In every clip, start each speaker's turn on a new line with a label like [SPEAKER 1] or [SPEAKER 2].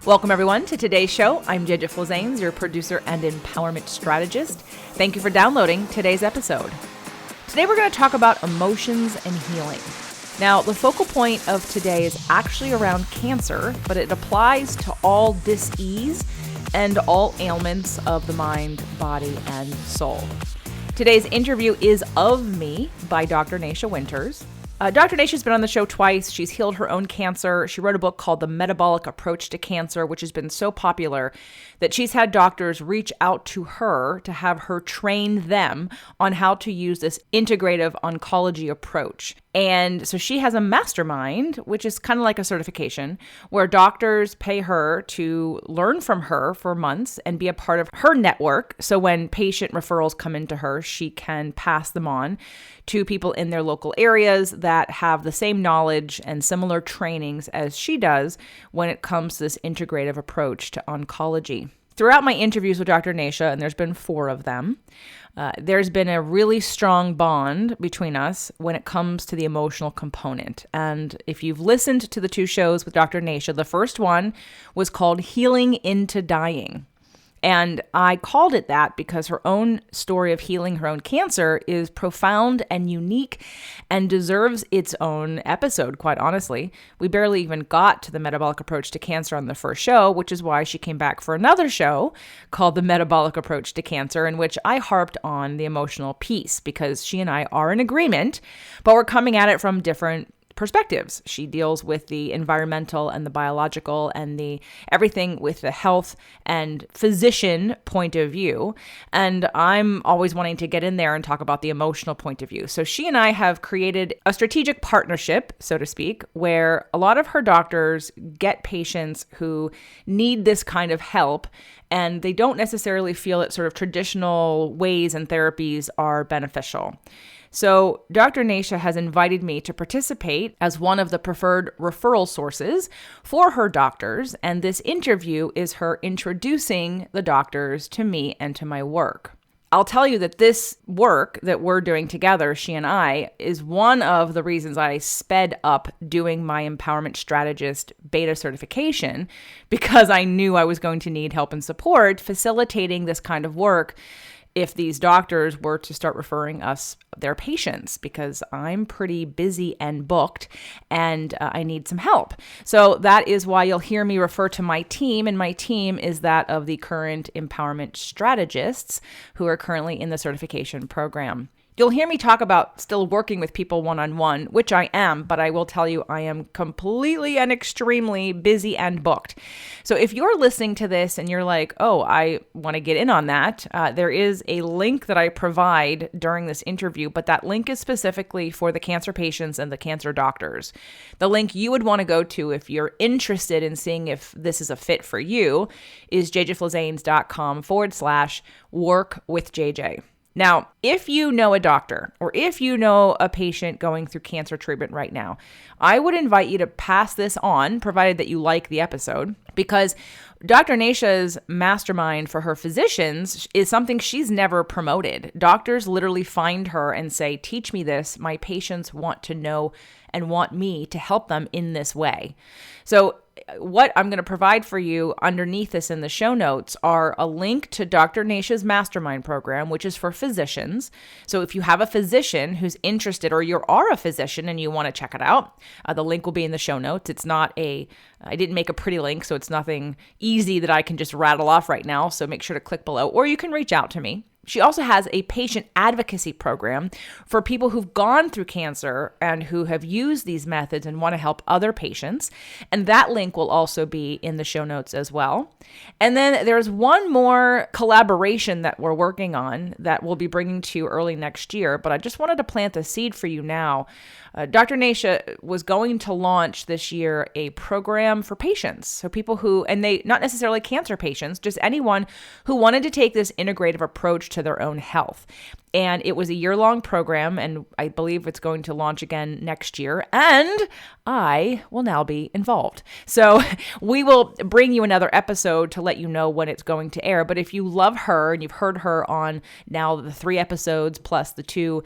[SPEAKER 1] Welcome, everyone, to today's show. I'm Jeja Flazanes, your producer and empowerment strategist. Thank you for downloading today's episode. Today, we're going to talk about emotions and healing. Now, the focal point of today is actually around cancer, but it applies to all dis-ease and all ailments of the mind, body, and soul. Today's interview is of me by Dr. Nasha Winters. Dr. Nasha's been on the show twice. She's healed her own cancer. She wrote a book called The Metabolic Approach to Cancer, which has been so popular that she's had doctors reach out to her to have her train them on how to use this integrative oncology approach. And so she has a Mastermind, which is kind of like a certification, where doctors pay her to learn from her for months and be a part of her network. So when patient referrals come into her, she can pass them on to people in their local areas that have the same knowledge and similar trainings as she does when it comes to this integrative approach to oncology. Throughout my interviews with Dr. Nasha, and there's been 4 of them, there's been a really strong bond between us when it comes to the emotional component. And if you've listened to the 2 shows with Dr. Nasha, the first one was called Healing into Dying. And I called it that because her own story of healing her own cancer is profound and unique and deserves its own episode, quite honestly. We barely even got to the metabolic approach to cancer on the first show, which is why she came back for another show called The Metabolic Approach to Cancer, in which I harped on the emotional piece because she and I are in agreement, but we're coming at it from different perspectives. She deals with the environmental and the biological and the everything with the health and physician point of view. And I'm always wanting to get in there and talk about the emotional point of view. So she and I have created a strategic partnership, so to speak, where a lot of her doctors get patients who need this kind of help, and they don't necessarily feel that sort of traditional ways and therapies are beneficial. So Dr. Nasha has invited me to participate as one of the preferred referral sources for her doctors, and this interview is her introducing the doctors to me and to my work. I'll tell you that this work that we're doing together, she and I, is one of the reasons I sped up doing my empowerment strategist beta certification, because I knew I was going to need help and support facilitating this kind of work if these doctors were to start referring us their patients, because I'm pretty busy and booked and I need some help. So that is why you'll hear me refer to my team, and my team is that of the current empowerment strategists who are currently in the certification program. You'll hear me talk about still working with people one-on-one, which I am, but I will tell you I am completely and extremely busy and booked. So if you're listening to this and you're like, oh, I want to get in on that, there is a link that I provide during this interview, but that link is specifically for the cancer patients and the cancer doctors. The link you would want to go to if you're interested in seeing if this is a fit for you is jejaflazanes.com/workwithjj. Now, if you know a doctor or if you know a patient going through cancer treatment right now, I would invite you to pass this on, provided that you like the episode, because Dr. Nasha's Mastermind for her physicians is something she's never promoted. Doctors literally find her and say, teach me this. My patients want to know and want me to help them in this way. So what I'm going to provide for you underneath this in the show notes are a link to Dr. Nasha's Mastermind program, which is for physicians. So if you have a physician who's interested, or you are a physician and you want to check it out, the link will be in the show notes. It's not I didn't make a pretty link, so it's nothing easy that I can just rattle off right now. So make sure to click below, or you can reach out to me. She also has a patient advocacy program for people who've gone through cancer and who have used these methods and want to help other patients. And that link will also be in the show notes as well. And then there's one more collaboration that we're working on that we'll be bringing to you early next year, but I just wanted to plant the seed for you now. Dr. Nasha was going to launch this year a program for patients. So people who, and they, not necessarily cancer patients, just anyone who wanted to take this integrative approach to their own health. And it was a year-long program, and I believe it's going to launch again next year, and I will now be involved. So we will bring you another episode to let you know when it's going to air. But if you love her, and you've heard her on now the 3 episodes plus the 2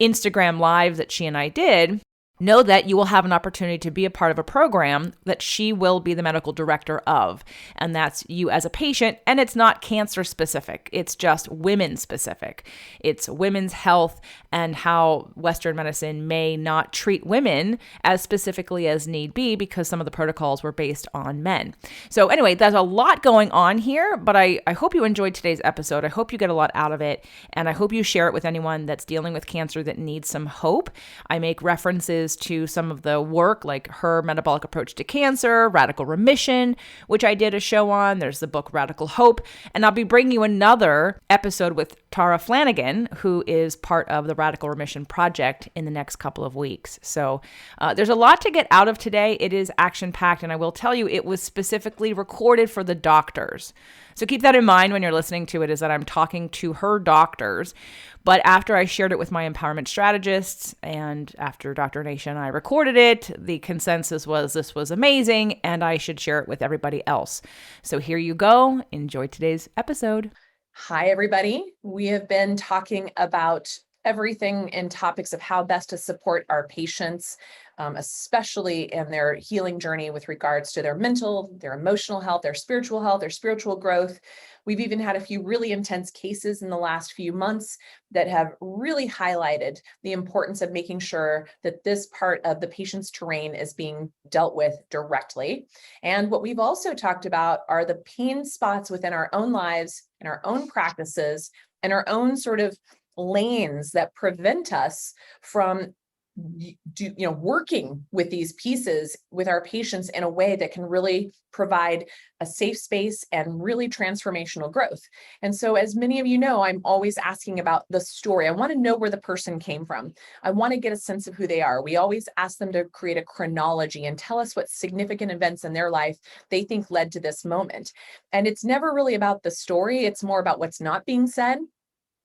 [SPEAKER 1] Instagram lives that she and I did, know that you will have an opportunity to be a part of a program that she will be the medical director of. And that's you as a patient. And it's not cancer specific. It's just women specific. It's women's health and how Western medicine may not treat women as specifically as need be because some of the protocols were based on men. So anyway, there's a lot going on here, but I hope you enjoyed today's episode. I hope you get a lot out of it. And I hope you share it with anyone that's dealing with cancer that needs some hope. I make references to some of the work like her metabolic approach to cancer, radical remission, which I did a show on. There's the book Radical Hope. And I'll be bringing you another episode with Tara Flanagan, who is part of the Radical Remission Project in the next couple of weeks. So there's a lot to get out of today. It is action-packed, and I will tell you it was specifically recorded for the doctors. So keep that in mind when you're listening to it, is that I'm talking to her doctors. But after I shared it with my empowerment strategists and after Dr. Nasha and I recorded it, the consensus was this was amazing and I should share it with everybody else. So here you go. Enjoy today's episode.
[SPEAKER 2] Hi, everybody. We have been talking about everything in topics of how best to support our patients, especially in their healing journey with regards to their mental, their emotional health, their spiritual growth. We've even had a few really intense cases in the last few months that have really highlighted the importance of making sure that this part of the patient's terrain is being dealt with directly. And what we've also talked about are the pain spots within our own lives and our own practices and our own sort of lanes that prevent us from working with these pieces with our patients in a way that can really provide a safe space and really transformational growth. And so, as many of you know, I'm always asking about the story. I want to know where the person came from. I want to get a sense of who they are. We always ask them to create a chronology and tell us what significant events in their life they think led to this moment. And it's never really about the story. It's more about what's not being said.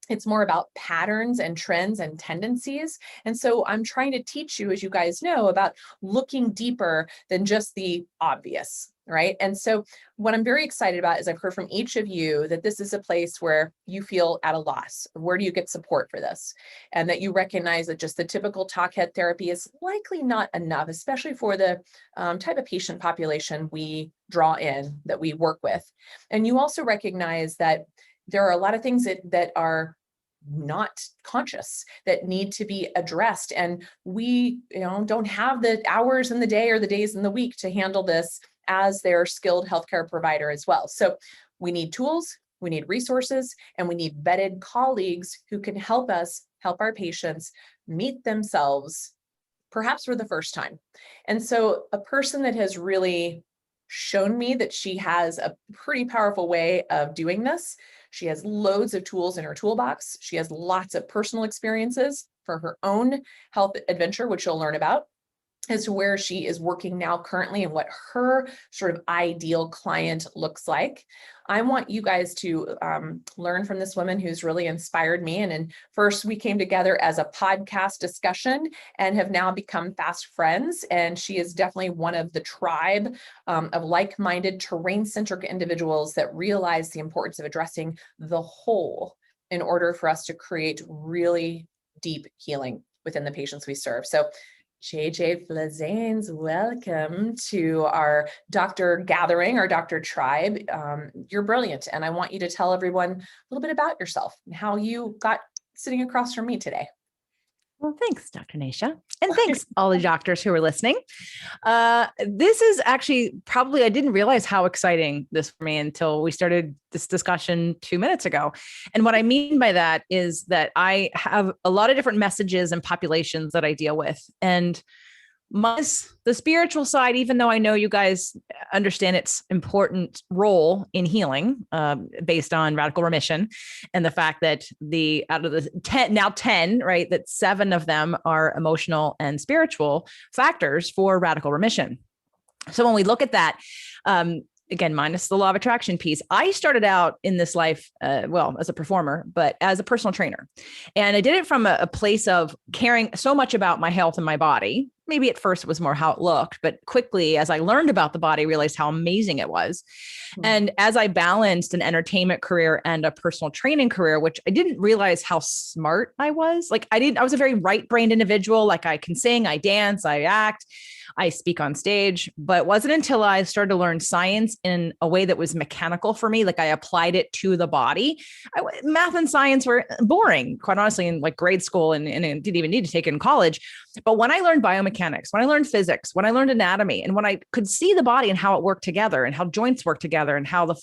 [SPEAKER 2] It's more about patterns and trends and tendencies. And so I'm trying to teach you, as you guys know, about looking deeper than just the obvious, right? And so what I'm very excited about is I've heard from each of you that this is a place where you feel at a loss. Where do you get support for this? And that you recognize that just the typical talk head therapy is likely not enough, especially for the type of patient population we draw in, that we work with. And you also recognize that there are a lot of things that are not conscious that need to be addressed. And we, don't have the hours in the day or the days in the week to handle this as their skilled healthcare provider as well. So we need tools, we need resources, and we need vetted colleagues who can help us help our patients meet themselves, perhaps for the first time. And so a person that has really shown me that she has a pretty powerful way of doing this. She has loads of tools in her toolbox. She has lots of personal experiences for her own health adventure, which you'll learn about, as to where she is working now currently and what her sort of ideal client looks like. I want you guys to learn from this woman who's really inspired me. And first, we came together as a podcast discussion and have now become fast friends. And she is definitely one of the tribe of like-minded, terrain-centric individuals that realize the importance of addressing the whole in order for us to create really deep healing within the patients we serve. So JJ Flazanes, welcome to our doctor gathering, our doctor tribe. You're brilliant. And I want you to tell everyone a little bit about yourself and how you got sitting across from me today.
[SPEAKER 1] Well, thanks, Dr. Nasha. And thanks all the doctors who are listening. This is actually probably, I didn't realize how exciting this for me until we started this discussion 2 minutes ago. And what I mean by that is that I have a lot of different messages and populations that I deal with. And the spiritual side, even though I know you guys understand its important role in healing, based on radical remission and the fact that out of the 10, right, that 7 of them are emotional and spiritual factors for radical remission. So when we look at that, again, minus the law of attraction piece, I started out in this life, as a performer, but as a personal trainer. And I did it from a place of caring so much about my health and my body. Maybe at first it was more how it looked, but quickly as I learned about the body, I realized how amazing it was. Mm-hmm. And as I balanced an entertainment career and a personal training career, which I didn't realize how smart I was. Like I was a very right-brained individual. Like I can sing, I dance, I act, I speak on stage, but it wasn't until I started to learn science in a way that was mechanical for me. Like I applied it to the body. Math and science were boring, quite honestly, in like grade school and didn't even need to take it in college. But when I learned biomechanics, when I learned physics, when I learned anatomy, and when I could see the body and how it worked together and how joints work together and how the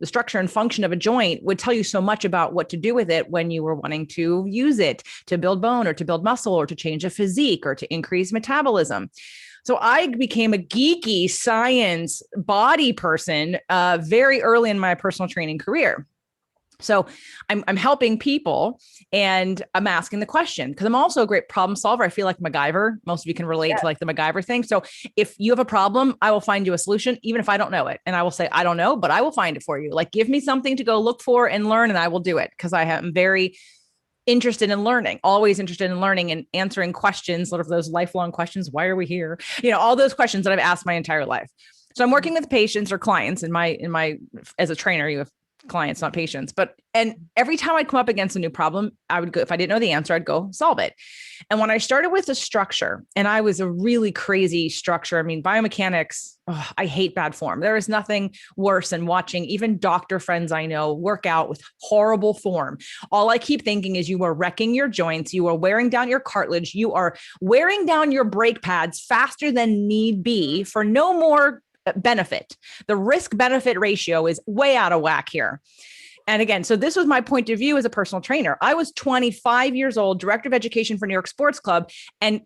[SPEAKER 1] structure and function of a joint would tell you so much about what to do with it when you were wanting to use it to build bone or to build muscle or to change a physique or to increase metabolism. So I became a geeky science body person very early in my personal training career. So I'm helping people and I'm asking the question because I'm also a great problem solver. I feel like MacGyver. Most of you can relate to like the MacGyver thing. So if you have a problem, I will find you a solution, even if I don't know it. And I will say, I don't know, but I will find it for you. Like give me something to go look for and learn and I will do it because I am very interested in learning, always interested in learning and answering questions, sort of those lifelong questions. Why are we here? All those questions that I've asked my entire life. So I'm working with patients or clients as a trainer, you have clients, not patients, and every time I'd come up against a new problem, I would go, if I didn't know the answer, I'd go solve it. And when I started with the structure, and I was a really crazy structure, I mean, biomechanics, I hate bad form. There is nothing worse than watching even doctor friends I know work out with horrible form. All I keep thinking is you are wrecking your joints. You are wearing down your cartilage. You are wearing down your brake pads faster than need be for no more benefit. The risk benefit ratio is way out of whack here. And again, so this was my point of view as a personal trainer. I was 25 years old, director of education for New York Sports Club, and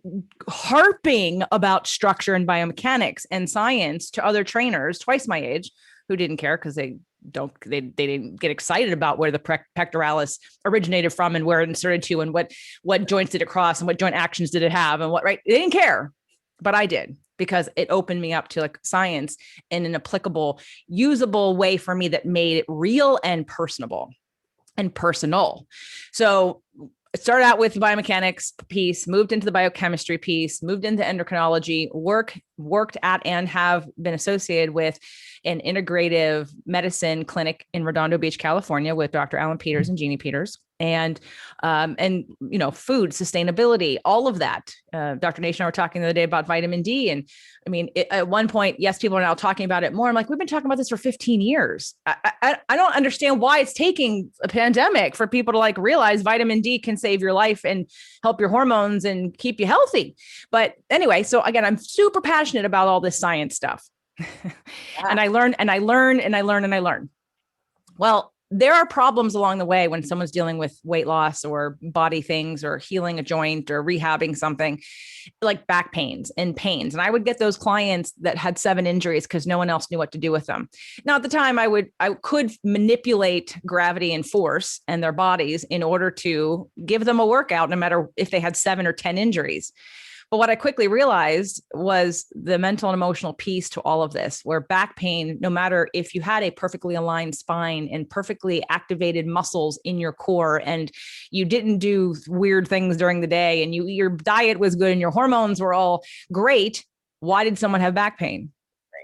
[SPEAKER 1] harping about structure and biomechanics and science to other trainers twice my age who didn't care because they didn't get excited about where the pectoralis originated from and where it inserted to and what joints did it cross and what joint actions did it have and right? They didn't care, but I did. Because it opened me up to like science in an applicable, usable way for me that made it real and personable and personal. So I started out with the biomechanics piece, moved into the biochemistry piece, moved into endocrinology, worked at and have been associated with an integrative medicine clinic in Redondo Beach, California with Dr. Alan Peters and Jeannie Peters. And food sustainability, all of that. Dr. Nasha and I were talking the other day about vitamin D. And I mean, at one point, yes, people are now talking about it more. I'm like, we've been talking about this for 15 years. I don't understand why it's taking a pandemic for people to like realize vitamin D can save your life and help your hormones and keep you healthy. But anyway, so again, I'm super passionate about all this science stuff. And I learn. Well, there are problems along the way when someone's dealing with weight loss or body things or healing a joint or rehabbing something like back pains and pains. And I would get those clients that had 7 injuries because no one else knew what to do with them. Now at the time I could manipulate gravity and force and their bodies in order to give them a workout, no matter if they had 7 or 10 injuries. But what I quickly realized was the mental and emotional piece to all of this, where back pain, no matter if you had a perfectly aligned spine and perfectly activated muscles in your core and you didn't do weird things during the day and your diet was good and your hormones were all great, why did someone have back pain?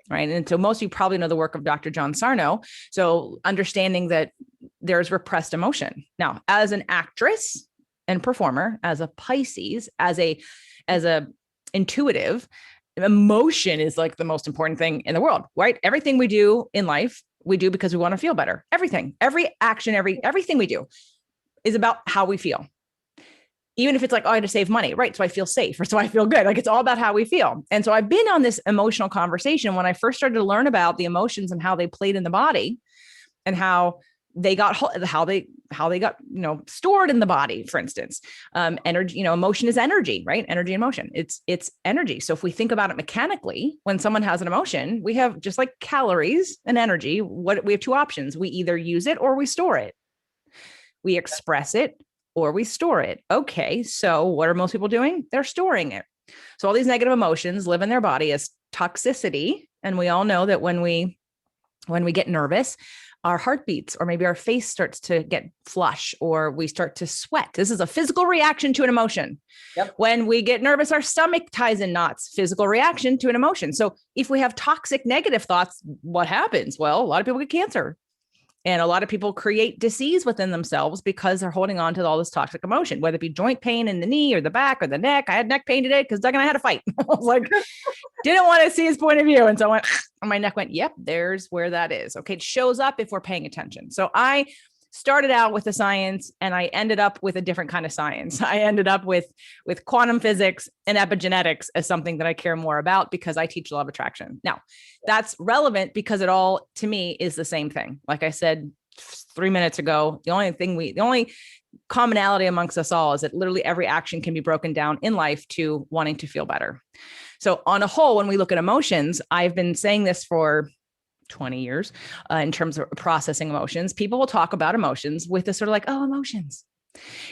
[SPEAKER 1] Right. And so most of you probably know the work of Dr. John Sarno. So understanding that there's repressed emotion. Now, as an actress and performer, as a Pisces, as a intuitive, emotion is like the most important thing in the world, right? Everything we do in life, we do because we want to feel better. Everything, every action, everything we do is about how we feel. Even if it's like, oh, I had to save money, right? So I feel safe or so I feel good. Like it's all about how we feel. And so I've been on this emotional conversation when I first started to learn about the emotions and how they played in the body and how they got stored in the body, for instance. Energy, emotion is energy, right? Energy and motion. It's energy. So if we think about it mechanically, when someone has an emotion, we have just like calories and energy. We have 2 options. We either use it or we store it. We express it or we store it. Okay. So what are most people doing? They're storing it. So all these negative emotions live in their body as toxicity. And we all know that when we When we get nervous, our heart beats, or maybe our face starts to get flush, or we start to sweat. This is a physical reaction to an emotion.
[SPEAKER 2] Yep.
[SPEAKER 1] When we get nervous, our stomach ties in knots, physical reaction to an emotion. So if we have toxic negative thoughts, what happens? Well, a lot of people get cancer. And a lot of people create disease within themselves because they're holding on to all this toxic emotion, whether it be joint pain in the knee or the back or the neck. I had neck pain today because Doug and I had a fight. I was like, didn't want to see his point of view. And so I went, and my neck went, yep, there's where that is. Okay. It shows up if we're paying attention. So I started out with the science and I ended up with a different kind of science. I ended up with quantum physics and epigenetics as something that I care more about because I teach law of attraction. Now, that's relevant because it all, to me, is the same thing. Like I said 3 minutes ago, the only commonality amongst us all is that literally every action can be broken down in life to wanting to feel better. So on a whole, when we look at emotions, I've been saying this for 20 years in terms of processing emotions. People will talk about emotions with this sort of like, oh, emotions.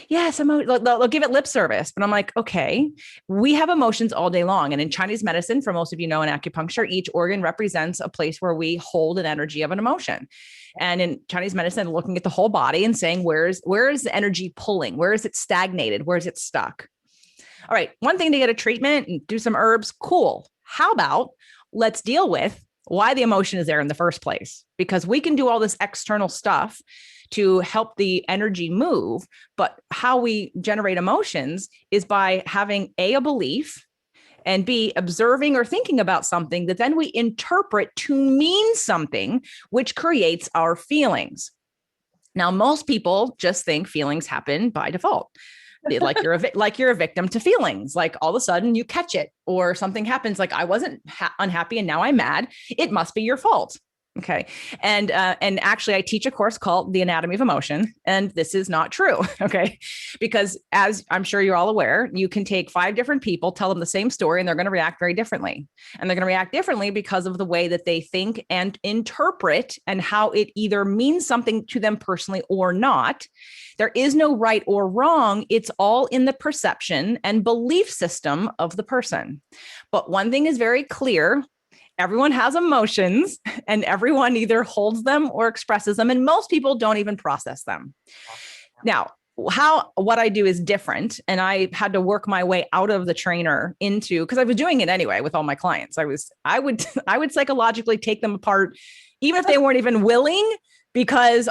[SPEAKER 1] Yes, they'll give it lip service, but I'm like, okay, we have emotions all day long. And in Chinese medicine, for most of you know, in acupuncture, each organ represents a place where we hold an energy of an emotion. And in Chinese medicine, looking at the whole body and saying, where is the energy pulling? Where is it stagnated? Where is it stuck? All right. One thing to get a treatment and do some herbs. Cool. How about let's deal with why the emotion is there in the first place, because we can do all this external stuff to help the energy move. But how we generate emotions is by having a belief, and B, observing or thinking about something that then we interpret to mean something, which creates our feelings. Now, most people just think feelings happen by default. Like you're a victim to feelings. Like all of a sudden you catch it, or something happens. Like I wasn't unhappy and now I'm mad. It must be your fault. Okay. And actually I teach a course called The Anatomy of Emotion, and this is not true. Okay. Because as I'm sure you're all aware, you can take 5 different people, tell them the same story, and they're going to react very differently. And they're going to react differently because of the way that they think and interpret, and how it either means something to them personally or not. There is no right or wrong. It's all in the perception and belief system of the person. But one thing is very clear. Everyone has emotions, and everyone either holds them or expresses them. And most people don't even process them. Now, what I do is different. And I had to work my way out of the trainer into, because I was doing it anyway with all my clients. I would psychologically take them apart, even if they weren't even willing, because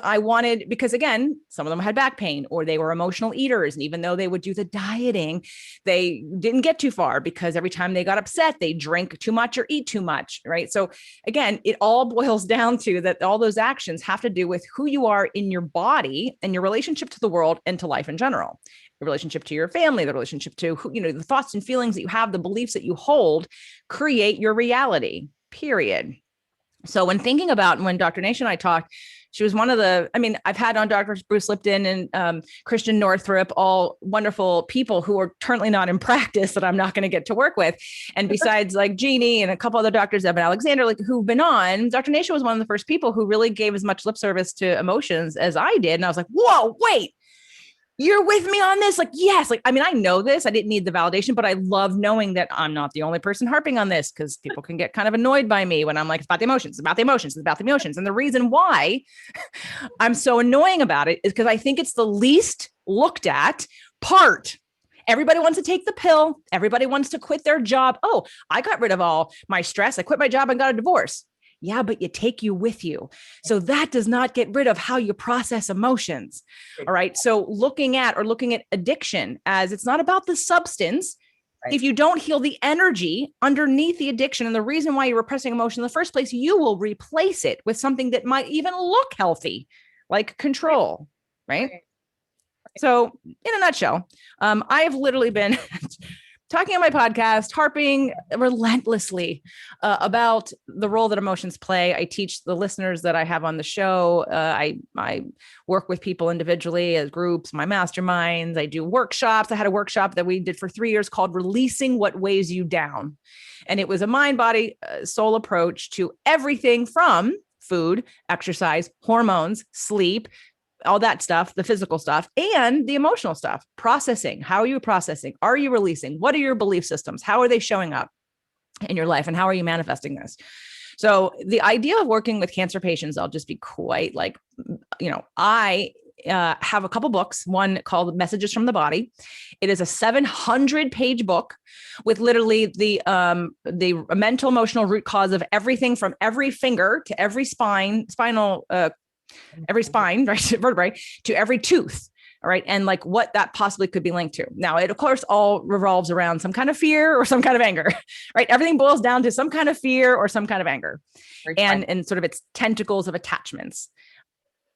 [SPEAKER 1] again, some of them had back pain, or they were emotional eaters. And even though they would do the dieting, they didn't get too far, because every time they got upset, they drink too much or eat too much. Right. So again, it all boils down to that all those actions have to do with who you are in your body and your relationship to the world and to life in general. The relationship to your family, the relationship to the thoughts and feelings that you have, the beliefs that you hold create your reality, period. So when thinking about when Dr. Nasha and I talked, she was one of I've had on Drs. Bruce Lipton and Christian Northrup, all wonderful people who are currently not in practice that I'm not going to get to work with. And besides like Jeannie and a couple other doctors, Evan Alexander, like who've been on, Dr. Nasha was one of the first people who really gave as much lip service to emotions as I did. And I was like, whoa, wait, you're with me on this? Like, yes. Like, I know this, I didn't need the validation, but I love knowing that I'm not the only person harping on this, because people can get kind of annoyed by me when I'm like, it's about the emotions, it's about the emotions, it's about the emotions. And the reason why I'm so annoying about it is because I think it's the least looked at part. Everybody wants to take the pill. Everybody wants to quit their job. Oh, I got rid of all my stress. I quit my job and got a divorce. Yeah, but you take you with you. So that does not get rid of how you process emotions. All right. So looking at addiction as it's not about the substance. Right. If you don't heal the energy underneath the addiction and the reason why you're repressing emotion in the first place, you will replace it with something that might even look healthy, like control. Right. So in a nutshell, I have literally been talking on my podcast, harping relentlessly about the role that emotions play. I teach the listeners that I have on the show. I work with people individually as groups, my masterminds. I do workshops. I had a workshop that we did for 3 years called Releasing What Weighs You Down. And it was a mind, body, soul approach to everything from food, exercise, hormones, sleep, all that stuff, the physical stuff and the emotional stuff, processing. How are you processing? Are you releasing? What are your belief systems? How are they showing up in your life? And how are you manifesting this? So the idea of working with cancer patients, I'll just be quite like, I have a couple books, one called Messages from the Body. It is a 700-page book with literally the mental, emotional root cause of everything from every finger to every every spine, right, vertebrae to every tooth. All right. And like what that possibly could be linked to. Now, it of course all revolves around some kind of fear or some kind of anger, right? Everything boils down to some kind of fear or some kind of anger and sort of its tentacles of attachments.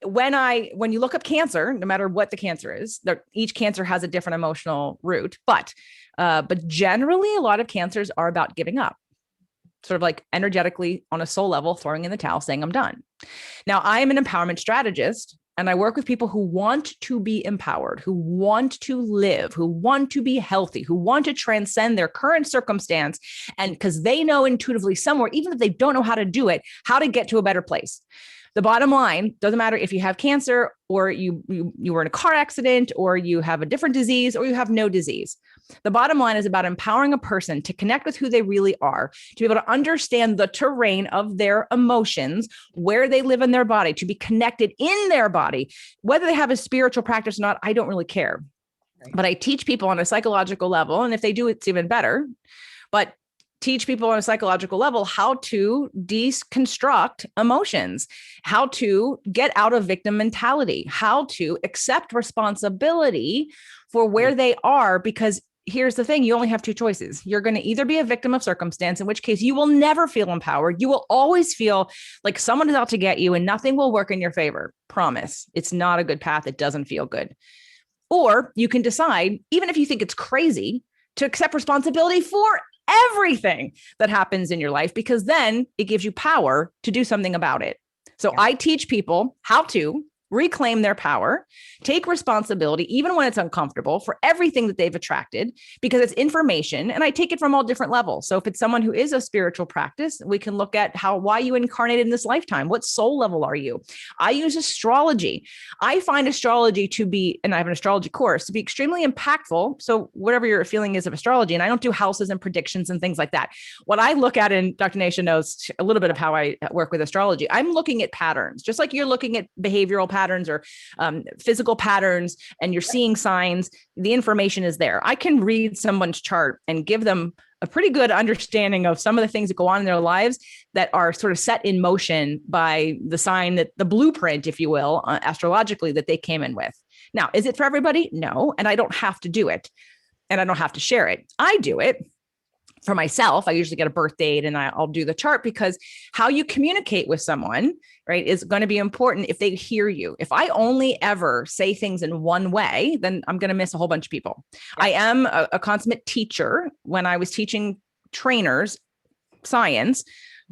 [SPEAKER 1] When you look up cancer, no matter what the cancer is, each cancer has a different emotional root, but generally a lot of cancers are about giving up, sort of like energetically on a soul level, throwing in the towel, saying I'm done. Now, I am an empowerment strategist, and I work with people who want to be empowered, who want to live, who want to be healthy, who want to transcend their current circumstance. And because they know intuitively somewhere, even if they don't know how to do it, how to get to a better place. The bottom line, doesn't matter if you have cancer or you were in a car accident or you have a different disease or you have no disease. The bottom line is about empowering a person to connect with who they really are, to be able to understand the terrain of their emotions, where they live in their body, to be connected in their body. Whether they have a spiritual practice or not, I don't really care. Right. But I teach people on a psychological level, and if they do, it's even better. But teach people on a psychological level how to deconstruct emotions, how to get out of victim mentality, how to accept responsibility for where they are. Because here's the thing, you only have two choices. You're going to either be a victim of circumstance, in which case you will never feel empowered. You will always feel like someone is out to get you and nothing will work in your favor. Promise. It's not a good path. It doesn't feel good. Or you can decide, even if you think it's crazy, to accept responsibility for everything that happens in your life, because then it gives you power to do something about it. So I teach people how to reclaim their power, take responsibility, even when it's uncomfortable, for everything that they've attracted, because it's information. And I take it from all different levels. So if it's someone who is a spiritual practice, we can look at why you incarnated in this lifetime. What soul level are you? I use astrology. I find astrology to be, and I have an astrology course, to be extremely impactful. So whatever your feeling is of astrology, and I don't do houses and predictions and things like that. What I look at, and Dr. Nasha knows a little bit of how I work with astrology, I'm looking at patterns, just like you're looking at behavioral patterns or physical patterns, and you're seeing signs. The information is there. I can read someone's chart and give them a pretty good understanding of some of the things that go on in their lives that are sort of set in motion by the sign, that the blueprint, if you will, astrologically, that they came in with. Now, is it for everybody? No. And I don't have to do it, and I don't have to share it. I do it for myself. I usually get a birth date and I'll do the chart, because how you communicate with someone, right, is going to be important if they hear you. If I only ever say things in one way, then I'm going to miss a whole bunch of people. Yeah. I am a consummate teacher. When I was teaching trainers science,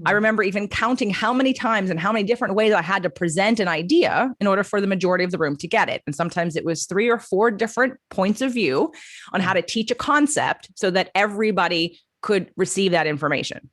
[SPEAKER 1] I remember even counting how many times and how many different ways I had to present an idea in order for the majority of the room to get it. And sometimes it was 3 or 4 different points of view on how to teach a concept so that everybody could receive that information.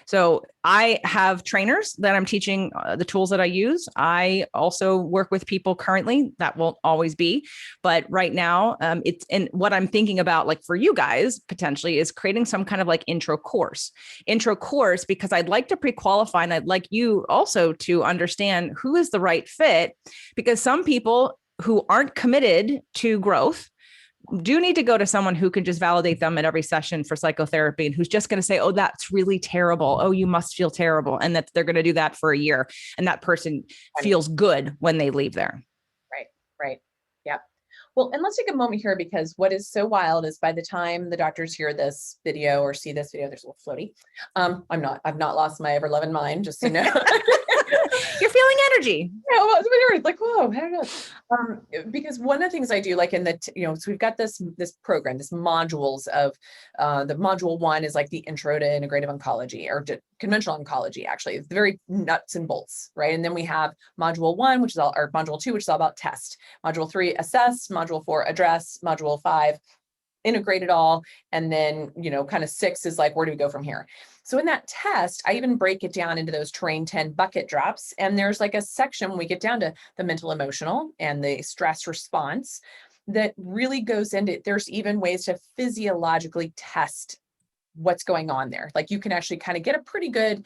[SPEAKER 1] So I have trainers that I'm teaching the tools that I use. I also work with people currently. That won't always be, but right now it's, and what I'm thinking about, like for you guys potentially, is creating some kind of like intro course, because I'd like to pre-qualify, and I'd like you also to understand who is the right fit, because some people who aren't committed to growth do need to go to someone who can just validate them at every session for psychotherapy, and who's just going to say, oh, that's really terrible. Oh, you must feel terrible. And that they're going to do that for a year. And that person feels good when they leave there.
[SPEAKER 2] Right. Yeah. Well, and let's take a moment here, because what is so wild is by the time the doctors hear this video or see this video, there's a little floaty. I've not lost my ever loving mind, just so you know.
[SPEAKER 1] You're feeling energy.
[SPEAKER 2] Yeah, well, it's like, whoa, I don't know. Because one of the things I do, like in the, so we've got this program, this modules of, the module 1 is like the intro to integrative oncology, or conventional oncology, actually. It's very nuts and bolts, right? And then we have module 1, which is all, or module 2, which is all about test. Module 3, assess. Module 4, address. Module 5, integrate it all. And then, kind of 6 is like, where do we go from here? So in that test, I even break it down into those terrain 10 bucket drops. And there's like a section when we get down to the mental, emotional, and the stress response that really goes into, there's even ways to physiologically test what's going on there. Like you can actually kind of get a pretty good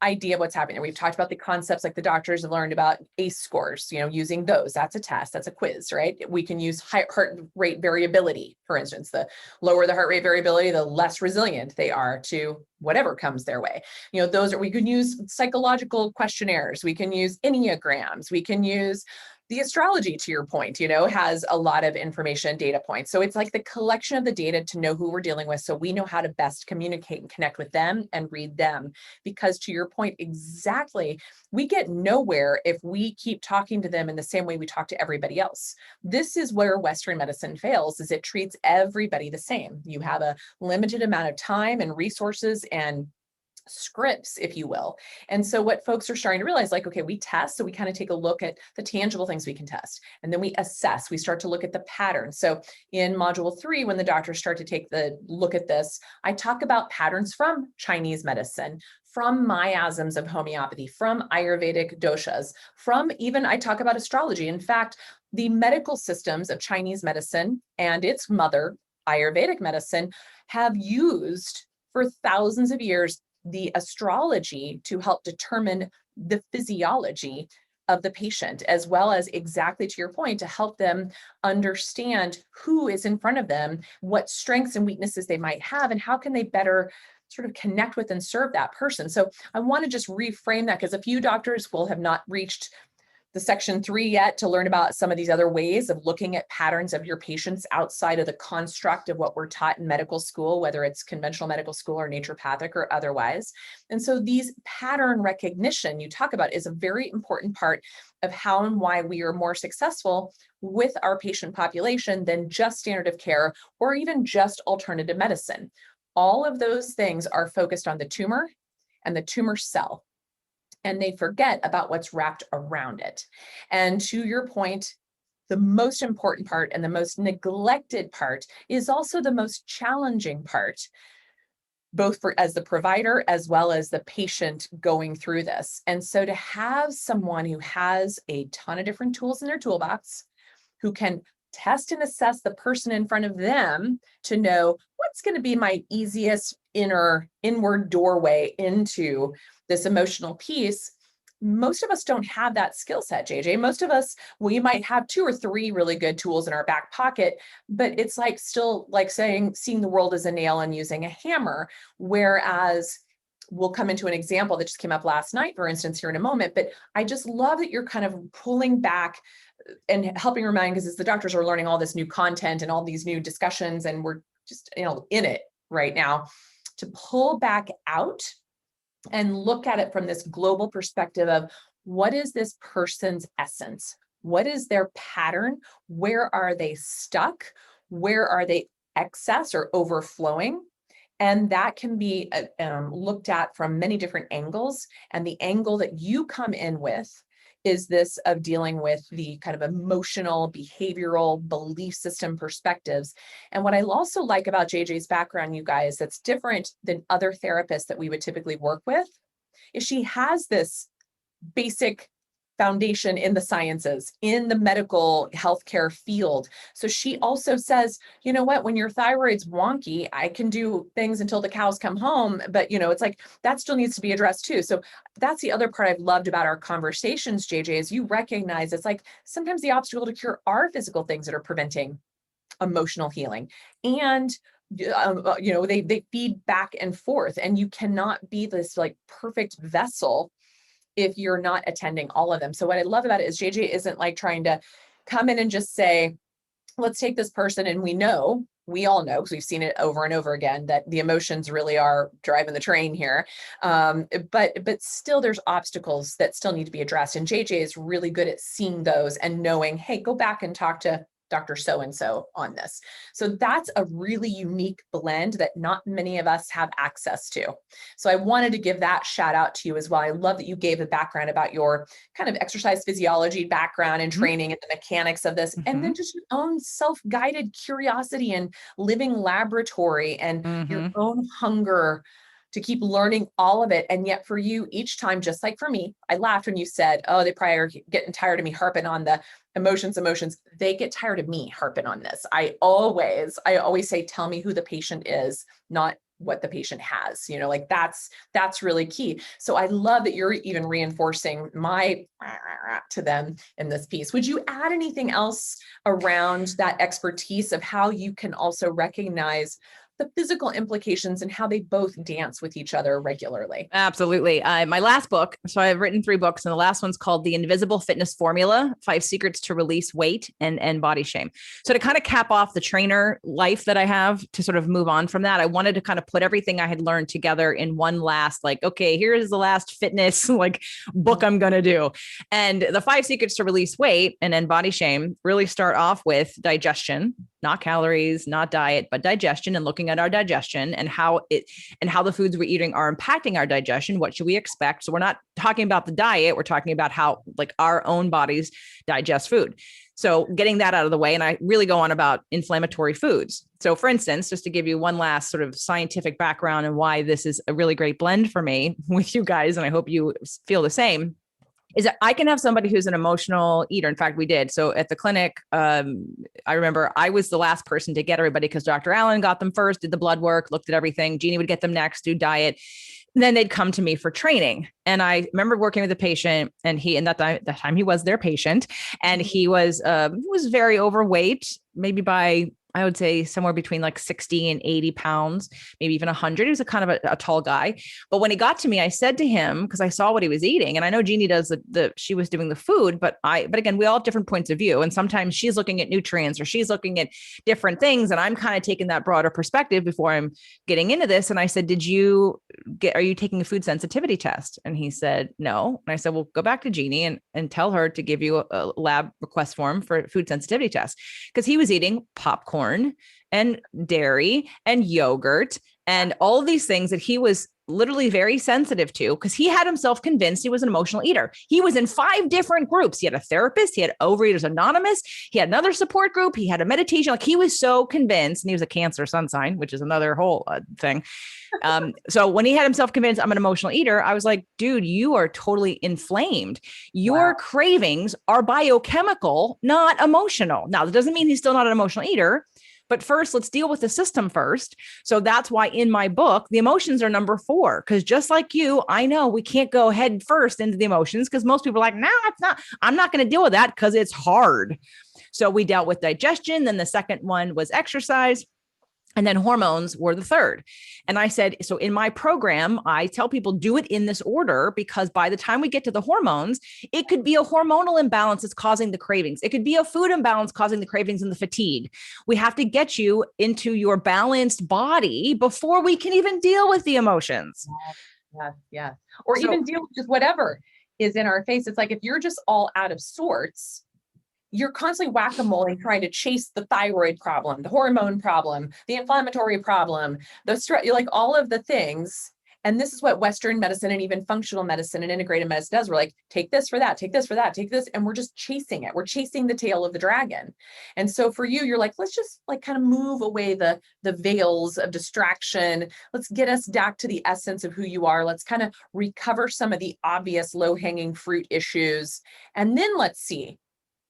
[SPEAKER 2] idea of what's happening. We've talked about the concepts like the doctors have learned about ACE scores, using those. That's a test, that's a quiz, right? We can use heart rate variability, for instance. The lower the heart rate variability, the less resilient they are to whatever comes their way. We can use psychological questionnaires, we can use Enneagrams, we can use the astrology, to your point, has a lot of information, data points. So it's like the collection of the data to know who we're dealing with, so we know how to best communicate and connect with them and read them. Because to your point, exactly, we get nowhere if we keep talking to them in the same way we talk to everybody else. This is where Western medicine fails, is it treats everybody the same. You have a limited amount of time and resources and scripts, if you will. And so what folks are starting to realize, like, okay, we test, so we kind of take a look at the tangible things we can test. And then we assess, we start to look at the patterns. So in module 3, when the doctors start to take the look at this, I talk about patterns from Chinese medicine, from miasms of homeopathy, from Ayurvedic doshas, from even, I talk about astrology. In fact, the medical systems of Chinese medicine and its mother, Ayurvedic medicine, have used for thousands of years the astrology to help determine the physiology of the patient, as well as, exactly to your point, to help them understand who is in front of them, what strengths and weaknesses they might have, and how can they better sort of connect with and serve that person. So I want to just reframe that, because a few doctors will have not reached the section 3 yet to learn about some of these other ways of looking at patterns of your patients outside of the construct of what we're taught in medical school, whether it's conventional medical school or naturopathic or otherwise. And so these pattern recognition you talk about is a very important part of how and why we are more successful with our patient population than just standard of care or even just alternative medicine. All of those things are focused on the tumor and the tumor cell, and they forget about what's wrapped around it. And to your point, the most important part and the most neglected part is also the most challenging part, both for as the provider as well as the patient going through this. And so to have someone who has a ton of different tools in their toolbox, who can test and assess the person in front of them to know what's going to be my easiest inward doorway into this emotional piece. Most of us don't have that skill set, JJ. Most of us, we might have 2 or 3 really good tools in our back pocket, but it's like still like saying, seeing the world as a nail and using a hammer. Whereas we'll come into an example that just came up last night, for instance, here in a moment, but I just love that you're kind of pulling back and helping remind, because as the doctors are learning all this new content and all these new discussions, and we're just, in it right now, to pull back out and look at it from this global perspective of what is this person's essence? What is their pattern? Where are they stuck? Where are they excess or overflowing? And that can be looked at from many different angles. And the angle that you come in with is this of dealing with the kind of emotional, behavioral, belief system perspectives. And what I also like about JJ's background, you guys, that's different than other therapists that we would typically work with, is she has this basic foundation in the sciences, in the medical healthcare field. So she also says, you know what, when your thyroid's wonky, I can do things until the cows come home, but it's like that still needs to be addressed too. So that's the other part I've loved about our conversations, JJ, is you recognize it's like sometimes the obstacle to cure are physical things that are preventing emotional healing. And they feed back and forth, and you cannot be this like perfect vessel if you're not attending all of them. So what I love about it is JJ isn't like trying to come in and just say, let's take this person. And we all know, because we've seen it over and over again, that the emotions really are driving the train here. But still there's obstacles that still need to be addressed. And JJ is really good at seeing those and knowing, hey, go back and talk to Dr. So-and-so on this. So that's a really unique blend that not many of us have access to. So I wanted to give that shout out to you as well. I love that you gave a background about your kind of exercise physiology background and training and the mechanics of this, and then just your own self-guided curiosity and living laboratory and your own hunger to keep learning all of it. And yet for you, each time, just like for me, I laughed when you said, oh, they probably are getting tired of me harping on the emotions. They get tired of me harping on this. I always say, tell me who the patient is, not what the patient has, like that's really key. So I love that you're even reinforcing my to them in this piece. Would you add anything else around that expertise of how you can also recognize the physical implications and how they both dance with each other regularly?
[SPEAKER 1] Absolutely. My last book, so I've written 3 books, and the last one's called The Invisible Fitness Formula, 5 Secrets to Release Weight and Body Shame. So to kind of cap off the trainer life that I have, to sort of move on from that, I wanted to kind of put everything I had learned together in one last, like, okay, here's the last fitness like book I'm going to do. And the 5 Secrets to Release Weight and Body Shame really start off with digestion, not calories, not diet, but digestion, and looking at our digestion and how the foods we're eating are impacting our digestion. What should we expect? So we're not talking about the diet. We're talking about how like our own bodies digest food. So getting that out of the way. And I really go on about inflammatory foods. So for instance, just to give you one last sort of scientific background and why this is a really great blend for me with you guys, and I hope you feel the same, is that I can have somebody who's an emotional eater. In fact, we did. So at the clinic, I remember I was the last person to get everybody because Dr. Allen got them first, did the blood work, looked at everything. Jeannie would get them next, do diet. And then they'd come to me for training. And I remember working with a patient, and that time he was their patient, and he was very overweight, maybe by, I would say somewhere between like 60 and 80 pounds, maybe even 100. He was a kind of a tall guy. But when he got to me, I said to him, because I saw what he was eating, and I know Jeannie does she was doing the food, but again, we all have different points of view. And sometimes she's looking at nutrients or she's looking at different things. And I'm kind of taking that broader perspective before I'm getting into this. And I said, are you taking a food sensitivity test? And he said, no. And I said, well, go back to Jeannie and tell her to give you a lab request form for a food sensitivity test. Because he was eating popcorn and dairy and yogurt and all of these things that he was literally very sensitive to, because he had himself convinced he was an emotional eater. He was in 5 different groups. He had a therapist, he had Overeaters Anonymous, he had another support group, he had a meditation. Like, he was so convinced, and he was a Cancer sun sign, which is another whole thing. So when he had himself convinced I'm an emotional eater, I was like, dude, you are totally inflamed. Your cravings are biochemical, not emotional. Now, that doesn't mean he's still not an emotional eater, but first, let's deal with the system first. So that's why in my book, the emotions are number 4, because just like you, I know we can't go head first into the emotions, because most people are like, no, it's not. I'm not going to deal with that because it's hard. So we dealt with digestion. Then the second one was exercise. And then hormones were the third. And I said, so in my program, I tell people do it in this order, because by the time we get to the hormones, it could be a hormonal imbalance that's causing the cravings. It could be a food imbalance causing the cravings and the fatigue. We have to get you into your balanced body before we can even deal with the emotions.
[SPEAKER 2] Yeah. Or even deal with just whatever is in our face. It's like, if you're just all out of sorts, you're constantly whack-a-mole trying to chase the thyroid problem, the hormone problem, the inflammatory problem, the stress, like all of the things. And this is what Western medicine and even functional medicine and integrated medicine does. We're like, take this for that, take this for that, take this. And we're just chasing it. We're chasing the tail of the dragon. And so for you, you're like, let's just like kind of move away the veils of distraction. Let's get us back to the essence of who you are. Let's kind of recover some of the obvious low-hanging fruit issues. And then let's see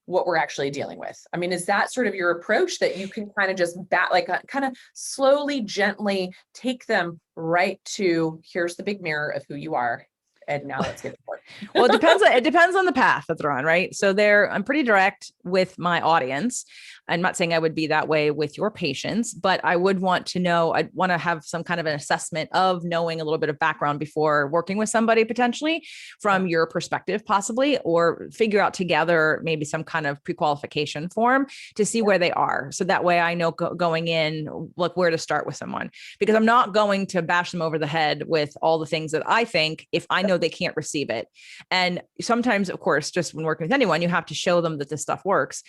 [SPEAKER 2] what we're actually dealing with. I mean, is that sort of your approach, that you can kind of just kind of slowly, gently take them right to, here's the big mirror of who you are, and now let's get to work?
[SPEAKER 1] Well, it depends on the path that they're on, right? So I'm pretty direct with my audience. I'm not saying I would be that way with your patients, but I would want to know, I'd want to have some kind of an assessment of knowing a little bit of background before working with somebody, potentially from your perspective, possibly, or figure out together maybe some kind of pre-qualification form to see where they are. So that way I know going in, like, where to start with someone, because I'm not going to bash them over the head with all the things that I think if I know they can't receive it. And sometimes, of course, just when working with anyone, you have to show them that this stuff works,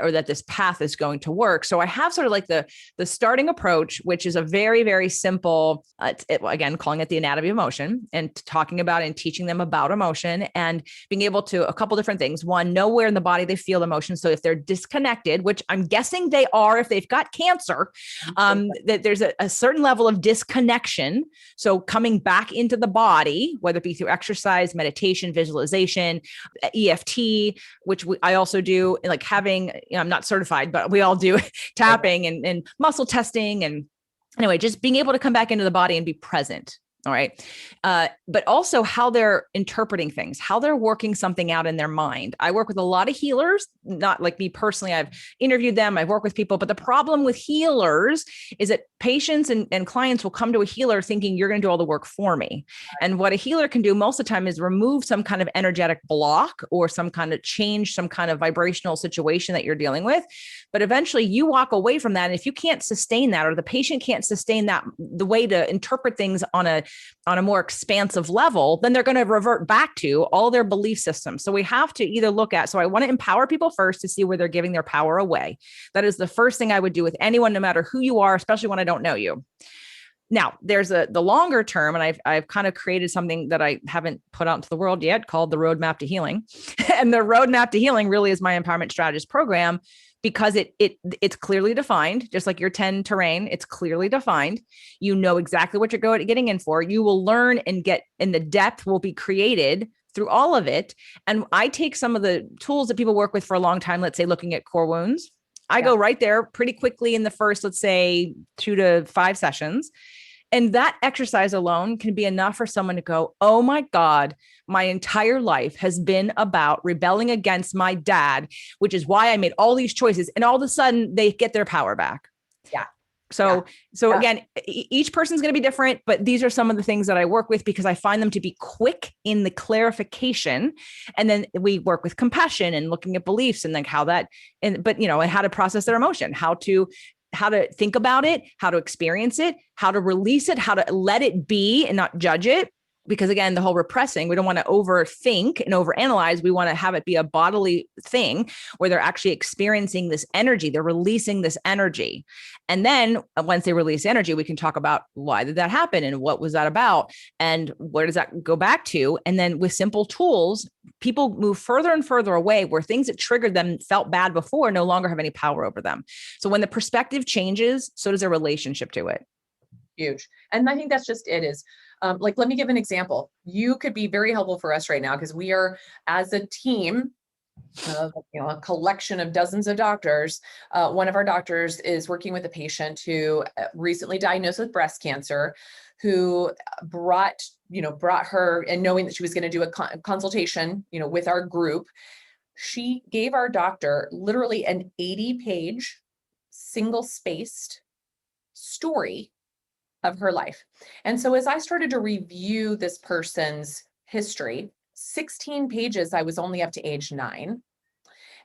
[SPEAKER 1] or that this path is going to work. So I have sort of like the starting approach, which is a very, very simple, again, calling it the anatomy of emotion, and talking about and teaching them about emotion, and being able to, a couple different things. One, know where in the body they feel emotion. So if they're disconnected, which I'm guessing they are, if they've got cancer, that there's a certain level of disconnection. So coming back into the body, whether it be through exercise, meditation, visualization, EFT, which I also do, like having, I'm not certified, but we all do tapping and muscle testing and anyway, just being able to come back into the body and be present. All right. But also how they're interpreting things, how they're working something out in their mind. I work with a lot of healers, not like me personally. I've interviewed them, I've worked with people, but the problem with healers is that patients and clients will come to a healer thinking you're going to do all the work for me. And what a healer can do most of the time is remove some kind of energetic block or some kind of change, some kind of vibrational situation that you're dealing with. But eventually you walk away from that. And if you can't sustain that, or the patient can't sustain that, the way to interpret things on a more expansive level, then they're going to revert back to all their belief systems. So we have to either look at, so I want to empower people first to see where they're giving their power away. That is the first thing I would do with anyone, no matter who you are, especially when I don't know you. Now, there's the longer term, and I've kind of created something that I haven't put out into the world yet called the Roadmap to Healing. And the Roadmap to Healing really is my empowerment strategist program, because it's clearly defined, just like your 10 terrain, it's clearly defined. You know exactly what you're getting in for. You will learn and get, and the depth will be created through all of it. And I take some of the tools that people work with for a long time, let's say looking at core wounds. I go right there pretty quickly in the first, let's say 2 to 5 sessions. And that exercise alone can be enough for someone to go, oh my God, my entire life has been about rebelling against my dad, which is why I made all these choices. And all of a sudden they get their power back.
[SPEAKER 2] Yeah.
[SPEAKER 1] So again, each person's going to be different, but these are some of the things that I work with because I find them to be quick in the clarification. And then we work with compassion and looking at beliefs and like how that, and how to process their emotion, how to think about it, how to experience it, how to release it, how to let it be and not judge it. Because again, the whole repressing, we don't want to overthink and overanalyze. We want to have it be a bodily thing where they're actually experiencing this energy. They're releasing this energy. And then once they release energy, we can talk about why did that happen and what was that about and where does that go back to? And then with simple tools, people move further and further away where things that triggered them, felt bad before, no longer have any power over them. So when the perspective changes, so does their relationship to it.
[SPEAKER 2] Huge. And I think that's just it is. Let me give an example. You could be very helpful for us right now because we are, as a team, a collection of dozens of doctors. One of our doctors is working with a patient who recently diagnosed with breast cancer, who brought her, and knowing that she was going to do a consultation, with our group, she gave our doctor literally an 80-page, single-spaced story of her life. And so as I started to review this person's history, 16 pages, I was only up to age 9.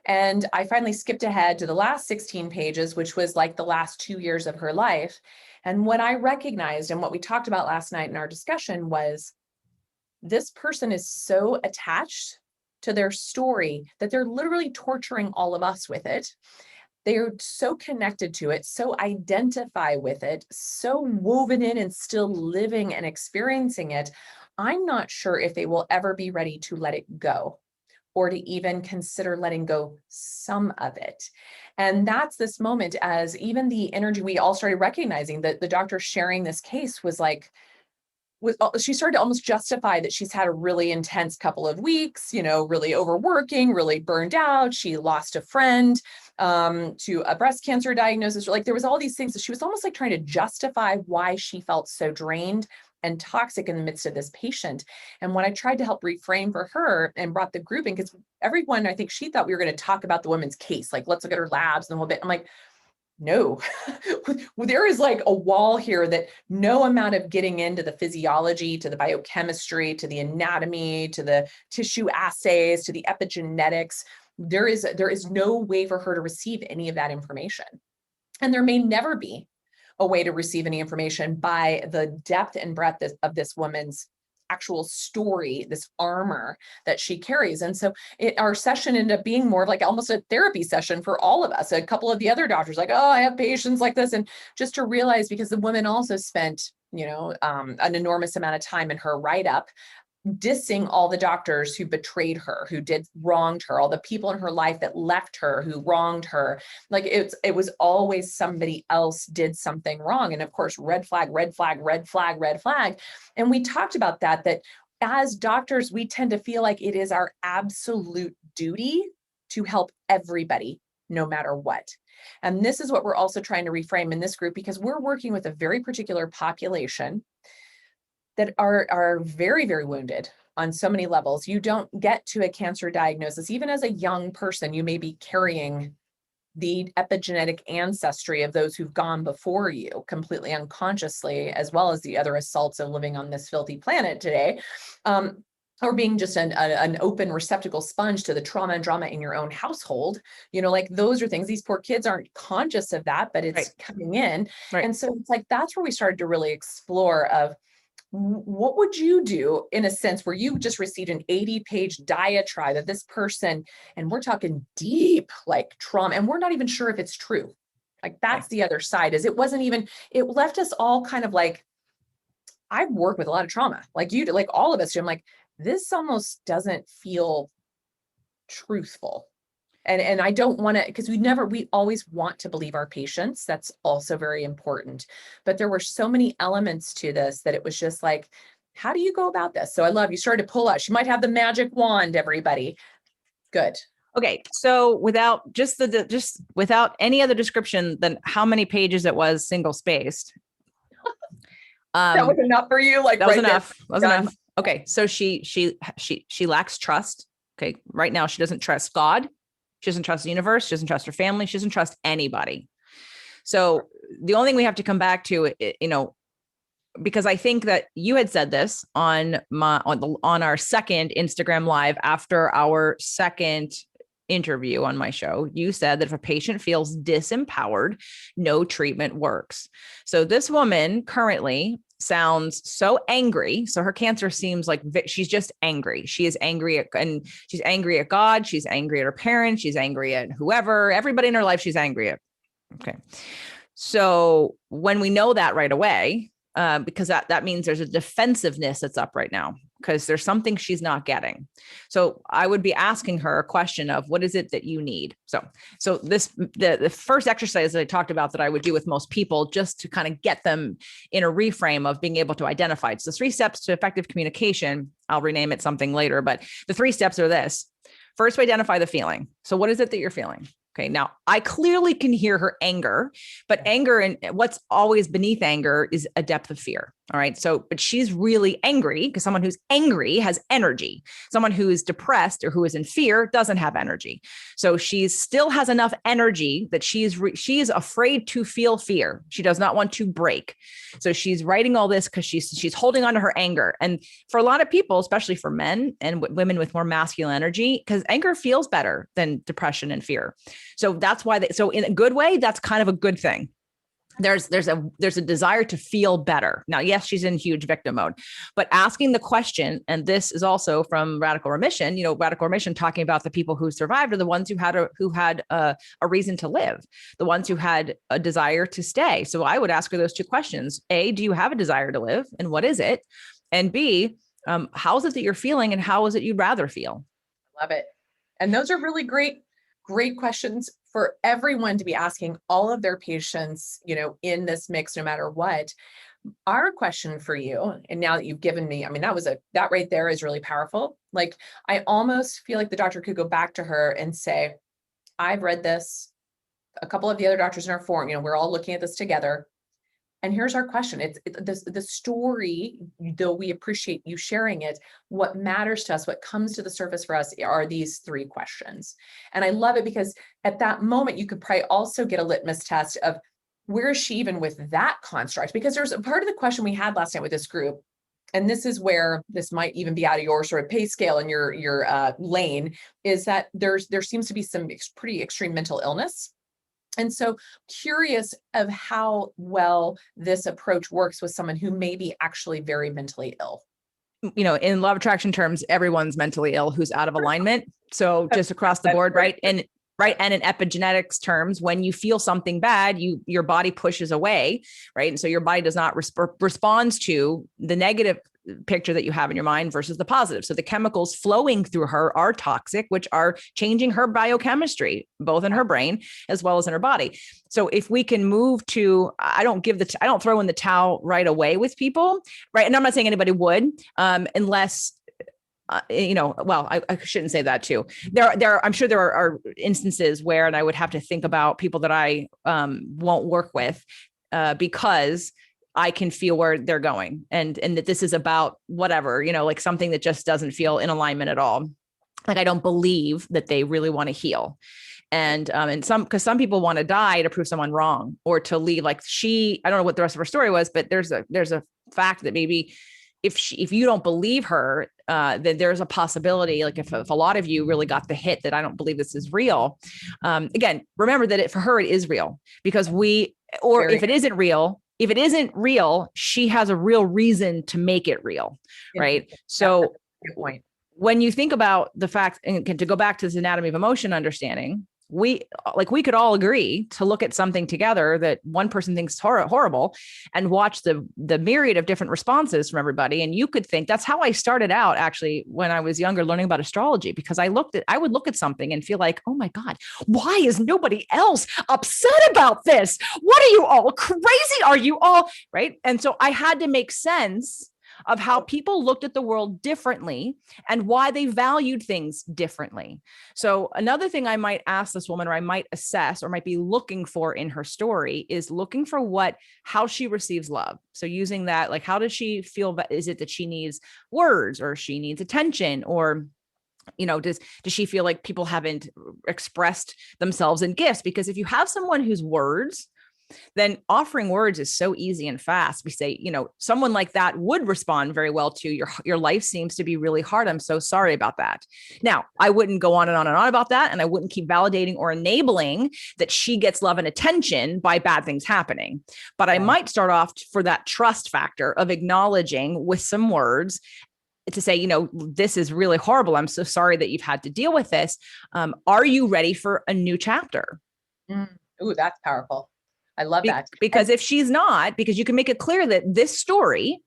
[SPEAKER 2] And I finally skipped ahead to the last 16 pages, which was like the last 2 years of her life. And what I recognized and what we talked about last night in our discussion was this person is so attached to their story that they're literally torturing all of us with it. They're so connected to it, so identify with it, so woven in and still living and experiencing it. I'm not sure if they will ever be ready to let it go or to even consider letting go some of it. And that's this moment as even the energy we all started recognizing that the doctor sharing this case was like, she started to almost justify that she's had a really intense couple of weeks, really overworking, really burned out. She lost a friend to a breast cancer diagnosis. Like there was all these things that she was almost like trying to justify why she felt so drained and toxic in the midst of this patient. And when I tried to help reframe for her and brought the group in, because everyone, I think she thought we were going to talk about the woman's case, like let's look at her labs and a little bit. I'm like, no, there is like a wall here that no amount of getting into the physiology, to the biochemistry, to the anatomy, to the tissue assays, to the epigenetics, there is no way for her to receive any of that information. And there may never be a way to receive any information by the depth and breadth of this woman's actual story, this armor that she carries. And so our session ended up being more of like almost a therapy session for all of us. A couple of the other doctors like, oh, I have patients like this. And just to realize, because the woman also spent, an enormous amount of time in her write-up dissing all the doctors who betrayed her, who wronged her, all the people in her life that left her, who wronged her. Like it was always somebody else did something wrong. And of course, red flag, red flag, red flag, red flag. And we talked about that as doctors, we tend to feel like it is our absolute duty to help everybody, no matter what. And this is what we're also trying to reframe in this group, because we're working with a very particular population that are very, very wounded on so many levels. You don't get to a cancer diagnosis. Even as a young person, you may be carrying the epigenetic ancestry of those who've gone before you completely unconsciously, as well as the other assaults of living on this filthy planet today. Or being just an open receptacle sponge to the trauma and drama in your own household. Like those are things, these poor kids aren't conscious of that, but it's coming in.
[SPEAKER 1] Right.
[SPEAKER 2] And so it's like, that's where we started to really explore of, what would you do in a sense where you just received an 80-page diatribe of this person, and we're talking deep, like trauma, and we're not even sure if it's true. Like that's the other side, is it left us all kind of like, I've worked with a lot of trauma, like you do, like all of us do. I'm like, this almost doesn't feel truthful. And I don't want to, because we always want to believe our patients. That's also very important. But there were so mmany elements to this that it was just like, how do you go about this? So I love you started to pull out. She might have the magic wand, everybody. Good.
[SPEAKER 1] Okay. So without without any other description than how many pages it was single spaced.
[SPEAKER 2] That was enough for you. Like
[SPEAKER 1] that was
[SPEAKER 2] right
[SPEAKER 1] enough.
[SPEAKER 2] There,
[SPEAKER 1] that was enough. Okay. So she lacks trust. Okay. Right now, she doesn't trust God. She doesn't trust the universe. She doesn't trust her family. She doesn't trust anybody. So the only thing we have to come back to, because I think that you had said this on our second Instagram live after our second interview on my show. You said that if a patient feels disempowered, no treatment works. So this woman currently sounds so angry. So her cancer seems like she's just angry. She is angry and she's angry at God. She's angry at her parents. She's angry at whoever, everybody in her life, she's angry at. Okay. So when we know that right away, because that means there's a defensiveness that's up right now, because there's something she's not getting. So I would be asking her a question of, what is it that you need? So the first exercise that I talked about that I would do with most people, just to kind of get them in a reframe of being able to identify. So 3 steps to effective communication. I'll rename it something later, but the 3 steps are this. First, we identify the feeling. So what is it that you're feeling? Okay. Now I clearly can hear her anger, but anger, and what's always beneath anger is a depth of fear. All right. So, but she's really angry, because someone who's angry has energy. Someone who is depressed or who is in fear doesn't have energy. So she still has enough energy that she is afraid to feel fear. She does not want to break. So she's writing all this because she's holding on to her anger. And for a lot of people, especially for men and women with more masculine energy, because anger feels better than depression and fear. So that's why so in a good way, that's kind of a good thing. There's a desire to feel better. Now, yes, she's in huge victim mode, but asking the question, and this is also from Radical Remission, Radical Remission talking about the people who survived are the ones who had a reason to live, the ones who had a desire to stay. So I would ask her those 2 questions. A, do you have a desire to live? And what is it? And B, how is it that you're feeling, and how is it you'd rather feel?
[SPEAKER 2] Love it. And those are really great questions for everyone to be asking all of their patients, in this mix, no matter what. Our question for you, and now that you've given me, that right there is really powerful. Like, I almost feel like the doctor could go back to her and say, I've read this, a couple of the other doctors in our forum, we're all looking at this together. And here's our question. It's the story, though we appreciate you sharing it, what matters to us, what comes to the surface for us are these 3 questions. And I love it, because at that moment, you could probably also get a litmus test of, where is she even with that construct? Because there's a part of the question we had last night with this group, and this is where this might even be out of your sort of pay scale and your lane, is that there seems to be some pretty extreme mental illness. And so curious of how well this approach works with someone who may be actually very mentally ill.
[SPEAKER 1] In law of attraction terms, everyone's mentally ill who's out of alignment. So just across the board, right? And in epigenetics terms, when you feel something bad, your body pushes away, right? And so your body does not responds to the negative picture that you have in your mind versus the positive. So the chemicals flowing through her are toxic, which are changing her biochemistry, both in her brain as well as in her body. So if we can move to, I don't throw in the towel right away with people, right? And I'm not saying anybody would, unless well, I shouldn't say that too. I'm sure there are instances where, and I would have to think about people that I won't work with because I can feel where they're going and that this is about whatever, like something that just doesn't feel in alignment at all. Like, I don't believe that they really want to heal. And because some people want to die to prove someone wrong or to leave. Like I don't know what the rest of her story was, but there's a fact that maybe if you don't believe her, then there's a possibility, like if a lot of you really got the hit that I don't believe this is real. Again, remember that for her, it is real because if it isn't real, she has a real reason to make it real. Right. So
[SPEAKER 2] good point.
[SPEAKER 1] When you think about the fact, and to go back to this anatomy of emotion understanding, we could all agree to look at something together that one person thinks horrible and watch the myriad of different responses from everybody. And you could think that's how I started out actually when I was younger learning about astrology, because I would look at something and feel like, oh my God, why is nobody else upset about this? What are you all crazy? Are you all right? And so I had to make sense of how people looked at the world differently and why they valued things differently. So another thing I might ask this woman, or I might assess, or might be looking for in her story, is looking for how she receives love. So using that, like, how does she feel? Is it that she needs words, or she needs attention, or does she feel like people haven't expressed themselves in gifts? Because if you have someone whose words, then offering words is so easy and fast. We say, someone like that would respond very well to your life seems to be really hard. I'm so sorry about that. Now, I wouldn't go on and on and on about that. And I wouldn't keep validating or enabling that she gets love and attention by bad things happening. But I might start off for that trust factor of acknowledging with some words to say, this is really horrible. I'm so sorry that you've had to deal with this. Are you ready for a new chapter?
[SPEAKER 2] Ooh, that's powerful. I love that.
[SPEAKER 1] Because if she's not, because you can make it clear that this story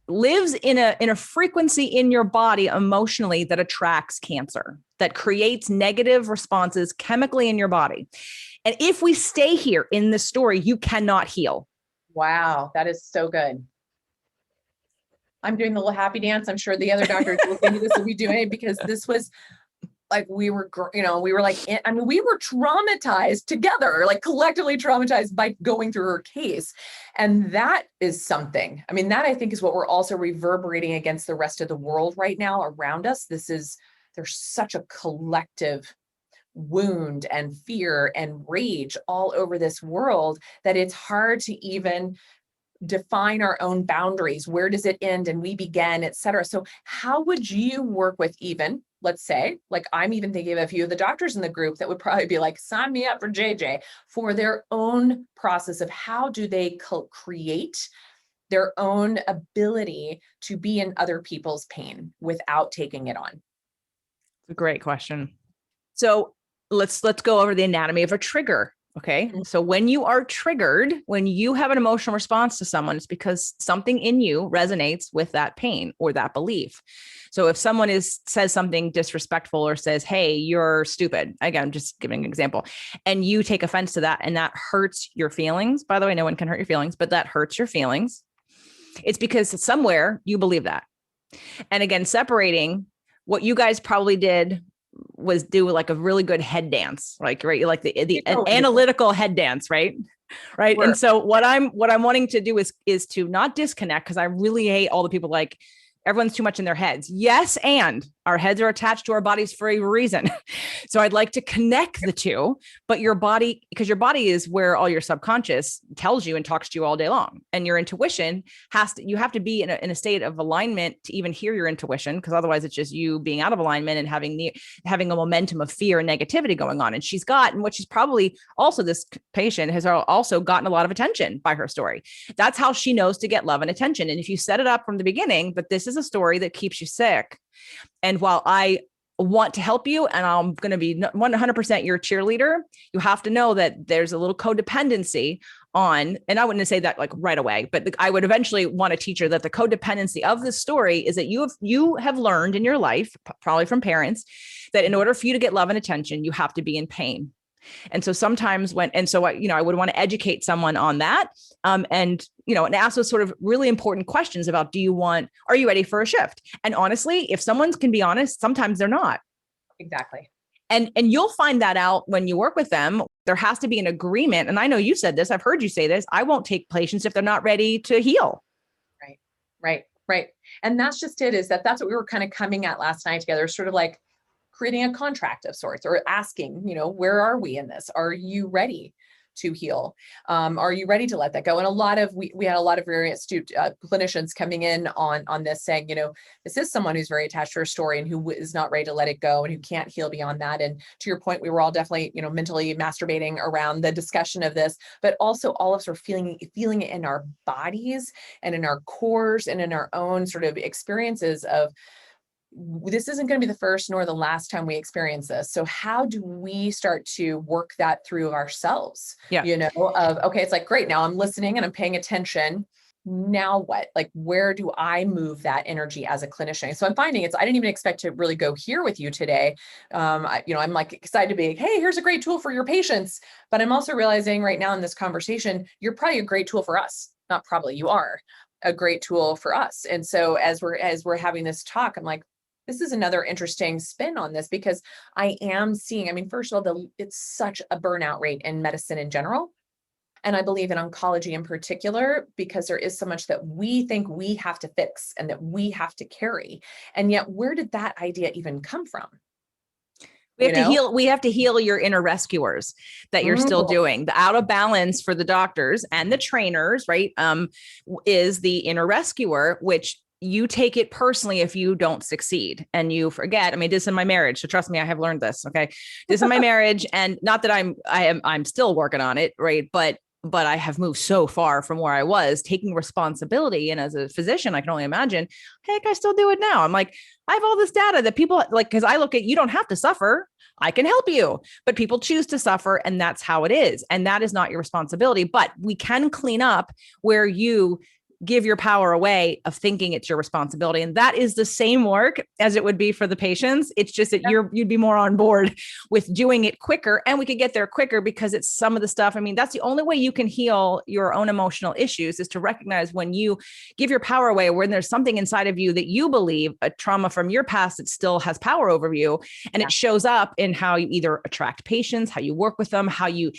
[SPEAKER 1] lives in a frequency in your body emotionally that attracts cancer, that creates negative responses chemically in your body. And if we stay here in this story, you cannot heal.
[SPEAKER 2] Wow, that is so good. I'm doing the little happy dance. I'm sure the other doctors looking into this will be doing it, because this was like, we were traumatized together, like collectively traumatized by going through her case. And that is something, that I think is what we're also reverberating against the rest of the world right now around us. There's such a collective wound and fear and rage all over this world that it's hard to even define our own boundaries. Where does it end and we begin, et cetera. So how would you work with, even, let's say, like, I'm even thinking of a few of the doctors in the group that would probably be like, sign me up for JJ, for their own process of how do they create their own ability to be in other people's pain without taking it on?
[SPEAKER 1] It's a great question. So let's go over the anatomy of a trigger. Okay. So when you are triggered, when you have an emotional response to someone, it's because something in you resonates with that pain or that belief. So if someone says something disrespectful or says, hey, you're stupid, again, I'm just giving an example, and you take offense to that and that hurts your feelings. By the way, no one can hurt your feelings, but that hurts your feelings. It's because somewhere you believe that. And again, separating what you guys probably did was do like a really good head dance, like, right? Like the analytical head dance, right? Right. Sure. And so what I'm wanting to do is to not disconnect, because I really hate all the people like, everyone's too much in their heads. Yes. And our heads are attached to our bodies for a reason. So I'd like to connect the two, but your body, because your body is where all your subconscious tells you and talks to you all day long. And your intuition you have to be in a state of alignment to even hear your intuition, because otherwise it's just you being out of alignment and having a momentum of fear and negativity going on. And what she's probably also, this patient has also gotten a lot of attention by her story. That's how she knows to get love and attention. And if you set it up from the beginning, but this is a story that keeps you sick. And while I want to help you and I'm going to be 100% your cheerleader, you have to know that there's a little codependency on, and I wouldn't say that like right away, but I would eventually want to teach her that the codependency of this story is that you have learned in your life, probably from parents, that in order for you to get love and attention, you have to be in pain. And so sometimes I would want to educate someone on that. And ask those sort of really important questions about, are you ready for a shift? And honestly, if someone can be honest, sometimes they're not.
[SPEAKER 2] Exactly.
[SPEAKER 1] And you'll find that out when you work with them. There has to be an agreement. And I know you said this, I've heard you say this. I won't take patients if they're not ready to heal.
[SPEAKER 2] Right. And that's just it, that's what we were kind of coming at last night together, sort of like creating a contract of sorts, or asking, where are we in this? Are you ready to heal? Are you ready to let that go? And we had a lot of very astute clinicians coming in on this, saying, this is someone who's very attached to her story and who is not ready to let it go and who can't heal beyond that. And to your point, we were all definitely, mentally masturbating around the discussion of this, but also all of us are feeling it in our bodies and in our cores and in our own sort of experiences of, this isn't going to be the first nor the last time we experience this. So how do we start to work that through ourselves?
[SPEAKER 1] Yeah.
[SPEAKER 2] Okay, it's like, great. Now I'm listening and I'm paying attention. Now what? Like, where do I move that energy as a clinician? So I'm finding I didn't even expect to really go here with you today. I'm like excited to be like, hey, here's a great tool for your patients. But I'm also realizing right now in this conversation, you're probably a great tool for us. Not probably, you are a great tool for us. And so as we're having this talk, I'm like, this is another interesting spin on this, because I am seeing, first of all, it's such a burnout rate in medicine in general. And I believe in oncology in particular, because there is so much that we think we have to fix and that we have to carry. And yet, where did that idea even come from?
[SPEAKER 1] We have to heal your inner rescuers that you're still doing. The out of balance for the doctors and the trainers, right? Is the inner rescuer, which you take it personally if you don't succeed and you forget. This is in my marriage. So trust me, I have learned this. Okay. This is my marriage. And not that I'm still working on it. Right. But I have moved so far from where I was taking responsibility. And as a physician, I can only imagine, heck, I still do it now. I'm like, I have all this data that people like, because I look at, you don't have to suffer. I can help you, but people choose to suffer. And that's how it is. And that is not your responsibility, but we can clean up where you give your power away of thinking it's your responsibility. And that is the same work as it would be for the patients. It's just that you'd be more on board with doing it quicker, and we could get there quicker because it's some of the stuff. That's the only way you can heal your own emotional issues, is to recognize when you give your power away, when there's something inside of you that you believe, a trauma from your past, that still has power over you. And it shows up in how you either attract patients, how you work with them, how you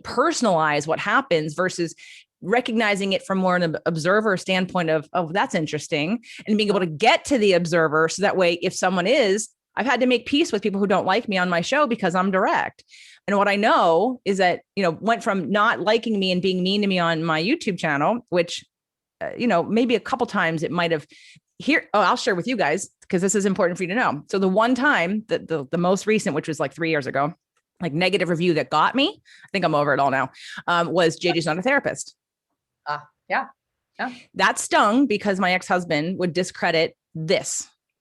[SPEAKER 1] personalize what happens, versus recognizing it from more an observer standpoint of, oh, that's interesting, and being able to get to the observer. So that way, if someone I've had to make peace with people who don't like me on my show because I'm direct. And what I know is that, went from not liking me and being mean to me on my YouTube channel, which, maybe a couple times it might've I'll share with you guys, because this is important for you to know. So the one time that the most recent, which was like 3 years ago, like negative review that got me, I think I'm over it all now, was JJ's not a therapist.
[SPEAKER 2] Yeah.
[SPEAKER 1] That stung because my ex-husband would discredit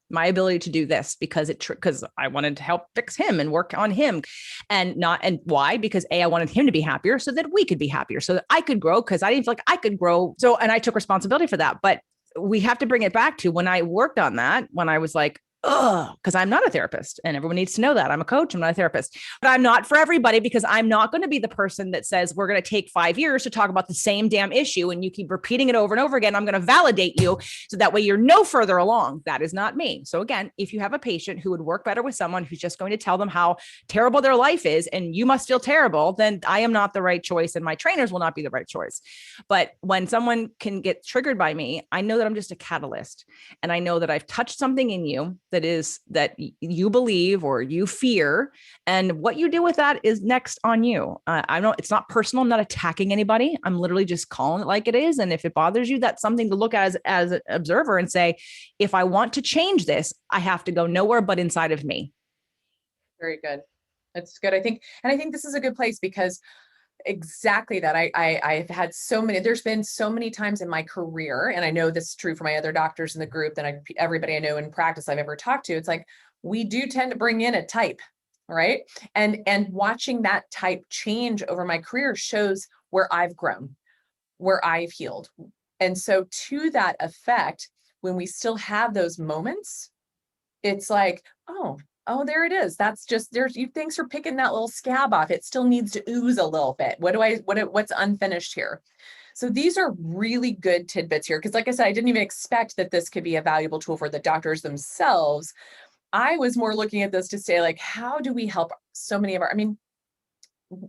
[SPEAKER 1] my ability to do this, because I wanted to help fix him and work on him, and why? Because I wanted him to be happier so that we could be happier, so that I could grow, because I didn't feel like I could grow. So, and I took responsibility for that. But we have to bring it back to when I worked on that, when I was like, because I'm not a therapist, and everyone needs to know that. I'm a coach, I'm not a therapist, but I'm not for everybody, because I'm not going to be the person that says we're going to take 5 years to talk about the same damn issue and you keep repeating it over and over again. I'm going to validate you so that way you're no further along. That is not me. So again, if you have a patient who would work better with someone who's just going to tell them how terrible their life is and you must feel terrible, then I am not the right choice, and my trainers will not be the right choice. But when someone can get triggered by me, I know that I'm just a catalyst, and I know that I've touched something in you that you believe or you fear, and what you do with that is next on you. I know it's not personal. I'm not attacking anybody. I'm literally just calling it like it is. And if it bothers you, that's something to look at as an observer and say, if I want to change this, I have to go nowhere but inside of me.
[SPEAKER 2] Very good. That's good. I think this is a good place, because exactly that. I've had there's been so many times in my career, and I know this is true for my other doctors in the group, that everybody I know in practice I've ever talked to, it's like, we do tend to bring in a type, right? And watching that type change over my career shows where I've grown, where I've healed. And so to that effect, when we still have those moments, it's like, oh, Oh, there it is. That's just, thanks for picking that little scab off. It still needs to ooze a little bit. What's unfinished here? So these are really good tidbits here. Cause like I said, I didn't even expect that this could be a valuable tool for the doctors themselves. I was more looking at this to say, like, how do we help so many of our, I mean,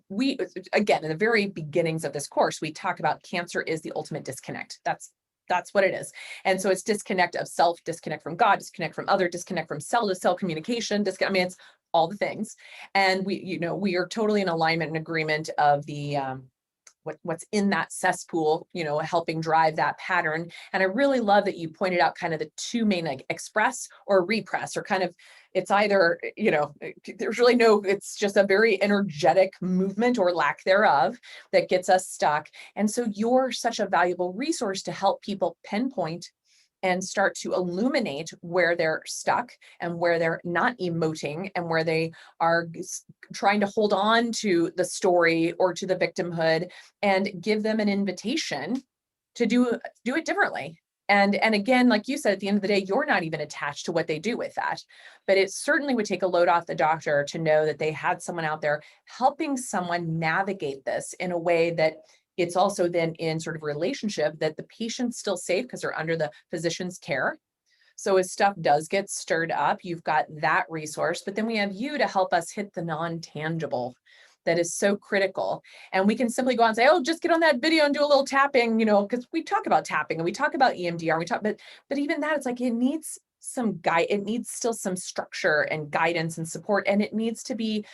[SPEAKER 2] we, again, in the very beginnings of this course, we talk about cancer is the ultimate disconnect. That's what it is. And so it's disconnect of self, disconnect from God, disconnect from other, disconnect from cell to cell communication, I mean, it's all the things. And we are totally in alignment and agreement of the, what's in that cesspool, helping drive that pattern. And I really love that you pointed out kind of the two main, like express or repress, or kind of, it's either, there's really it's just a very energetic movement or lack thereof that gets us stuck. And so you're such a valuable resource to help people pinpoint and start to illuminate where they're stuck and where they're not emoting and where they are trying to hold on to the story or to the victimhood, and give them an invitation to do it differently. And again, like you said, at the end of the day, you're not even attached to what they do with that, but it certainly would take a load off the doctor to know that they had someone out there helping someone navigate this in a way that it's also then in sort of relationship that the patient's still safe because they're under the physician's care. So as stuff does get stirred up, you've got that resource, but then we have you to help us hit the non-tangible that is so critical. And we can simply go out and say, oh, just get on that video and do a little tapping, because we talk about tapping and we talk about EMDR, but even that, it's like, it needs some guide, it needs still some structure and guidance and support. And it needs to be,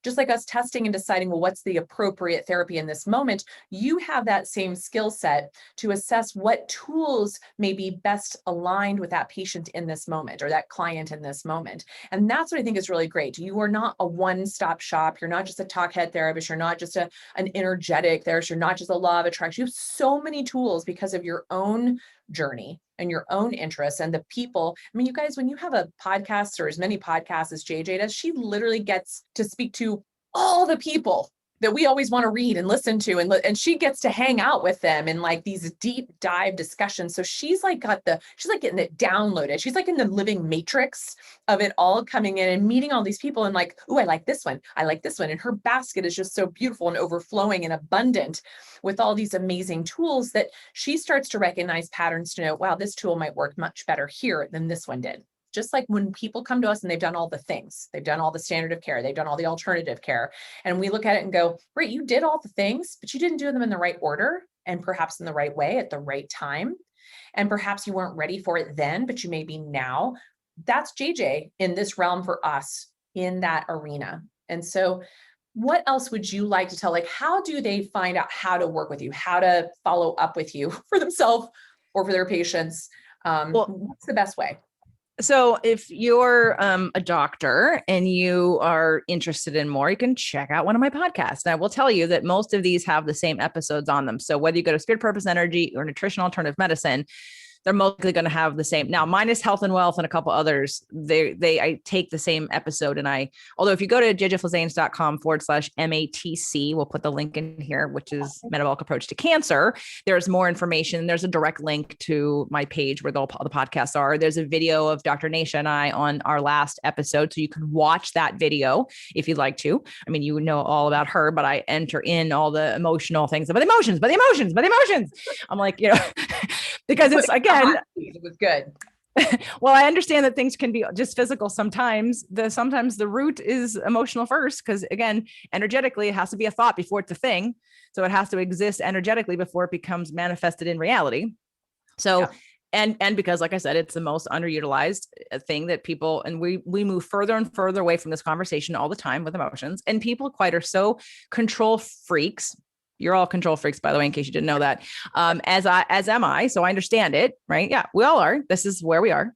[SPEAKER 2] just like us testing and deciding, well, what's the appropriate therapy in this moment? You have that same skill set to assess what tools may be best aligned with that patient in this moment or that client in this moment. And that's what I think is really great. You are not a one-stop shop. You're not just a talk head therapist. You're not just an energetic therapist. You're not just a law of attraction. You have so many tools because of your own journey and your own interests and the people. I mean, you guys, when you have a podcast or as many podcasts as JJ does, she literally gets to speak to all the people that we always want to read and listen to, and she gets to hang out with them in like these deep dive discussions. So she's like getting it downloaded. She's like in the living matrix of it all coming in and meeting all these people and like, oh, I like this one. I like this one. And her basket is just so beautiful and overflowing and abundant with all these amazing tools that she starts to recognize patterns to know, wow, this tool might work much better here than this one did. Just like when people come to us and they've done all the things, they've done all the standard of care, they've done all the alternative care. And we look at it and go, right, you did all the things, but you didn't do them in the right order and perhaps in the right way at the right time. And perhaps you weren't ready for it then, but you may be now. That's JJ in this realm for us in that arena. And so what else would you like to tell? Like, how do they find out how to work with you, how to follow up with you for themselves or for their patients? What's the best way?
[SPEAKER 1] So if you're a doctor and you are interested in more, you can check out one of my podcasts. And I will tell you that most of these have the same episodes on them. So whether you go to Spirit, Purpose, Energy or Nutrition Alternative Medicine, they're mostly going to have the same. Now, minus Health and Wealth and a couple others, I take the same episode. And although if you go to jjflazanes.com/MATC, we'll put the link in here, which is Metabolic Approach to Cancer. There's more information. There's a direct link to my page where the podcasts are. There's a video of Dr. Nasha and I on our last episode. So you can watch that video if you'd like to. I mean, you know all about her, but I enter in all the emotional things, but the emotions. I'm like, because it's, again,
[SPEAKER 2] it was good.
[SPEAKER 1] Well, I understand that things can be just physical. Sometimes the root is emotional first, because again, energetically, it has to be a thought before it's a thing. So it has to exist energetically before it becomes manifested in reality. So, yeah. And because, like I said, it's the most underutilized thing that people, and we move further and further away from this conversation all the time with emotions, and people quite are so control freaks. You're all control freaks, by the way, in case you didn't know that, as am I. So I understand it, right? Yeah, we all are. This is where we are.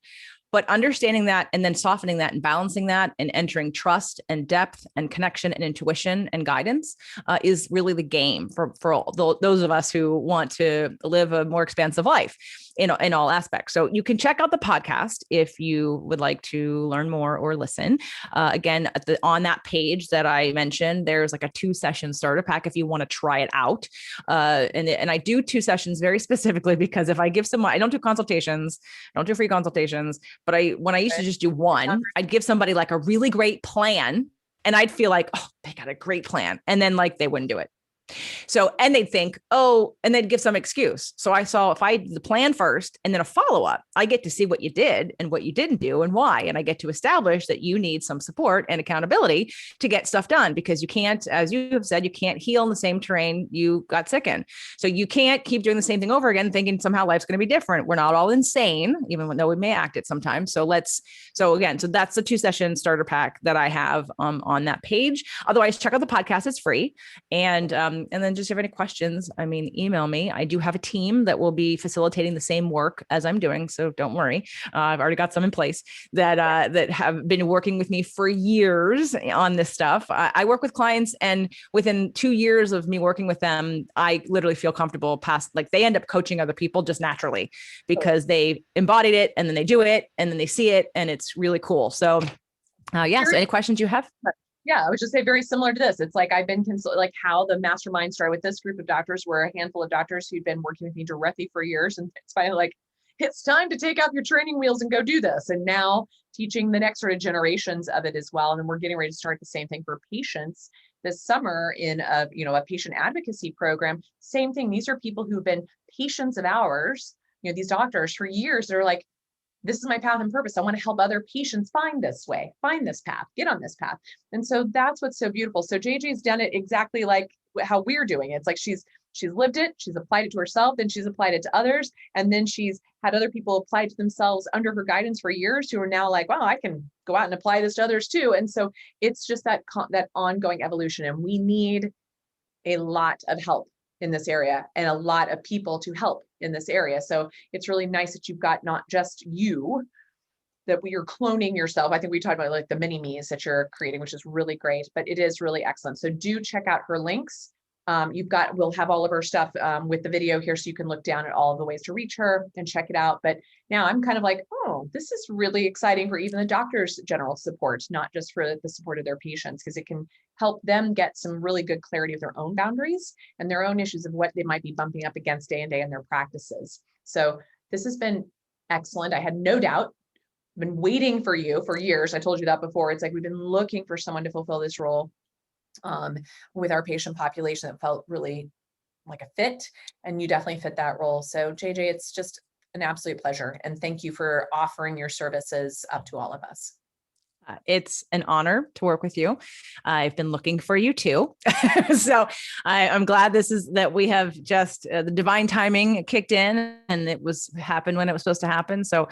[SPEAKER 1] But understanding that and then softening that and balancing that and entering trust and depth and connection and intuition and guidance is really the game for all those of us who want to live a more expansive life. in all aspects. So you can check out the podcast if you would like to learn more or listen. Again, on that page that I mentioned, there's like a 2-session starter pack if you want to try it out. And I do 2 sessions very specifically because if I give someone, I don't do consultations, I don't do free consultations, but when I used to just do one, I'd give somebody like a really great plan and I'd feel like, oh, they got a great plan. And then like, they wouldn't do it. So, and they'd think, oh, and they'd give some excuse. So I saw if I did the plan first and then a follow-up, I get to see what you did and what you didn't do and why. And I get to establish that you need some support and accountability to get stuff done because you can't, as you have said, you can't heal in the same terrain you got sick in. So you can't keep doing the same thing over again, thinking somehow life's going to be different. We're not all insane, even though we may act it sometimes. So that's the 2-session starter pack that I have on that page. Otherwise, check out the podcast. It's free. And then just if you have any questions, email me. I do have a team that will be facilitating the same work as I'm doing. So don't worry. I've already got some in place that have been working with me for years on this stuff. I work with clients and within 2 years of me working with them, I literally feel comfortable past, like they end up coaching other people just naturally because they embodied it and then they do it and then they see it and it's really cool. So so any questions you have?
[SPEAKER 2] Yeah, I would just say very similar to this. It's like I've been like how the mastermind started with this group of doctors were a handful of doctors who'd been working with me directly for years. And it's finally like, it's time to take out your training wheels and go do this. And now teaching the next sort of generations of it as well. And then we're getting ready to start the same thing for patients this summer in a patient advocacy program. Same thing. These are people who've been patients of ours, these doctors for years. They're like, this is my path and purpose. I want to help other patients find this way, find this path, get on this path. And so that's what's so beautiful. So JJ's done it exactly like how we're doing it. It's like she's lived it, she's applied it to herself, then she's applied it to others. And then she's had other people apply it to themselves under her guidance for years who are now like, wow, I can go out and apply this to others too. And so it's just that ongoing evolution. And we need a lot of help in this area and a lot of people to help in this area. So it's really nice that you've got not just you, that you're cloning yourself. I think we talked about like the mini me's that you're creating, which is really great, but it is really excellent. So do check out her links. We'll have all of her stuff with the video here so you can look down at all of the ways to reach her and check it out. But now I'm kind of like, oh, this is really exciting for even the doctor's general support, not just for the support of their patients, because it can help them get some really good clarity of their own boundaries and their own issues of what they might be bumping up against day in, day in their practices. So this has been excellent. I had no doubt. I've been waiting for you for years. I told you that before. It's like we've been looking for someone to fulfill this role with our patient population that felt really like a fit, and you definitely fit that role. So JJ, it's just an absolute pleasure. And thank you for offering your services up to all of us.
[SPEAKER 1] It's an honor to work with you. I've been looking for you too. So I'm glad that we have just the divine timing kicked in and it happened when it was supposed to happen. So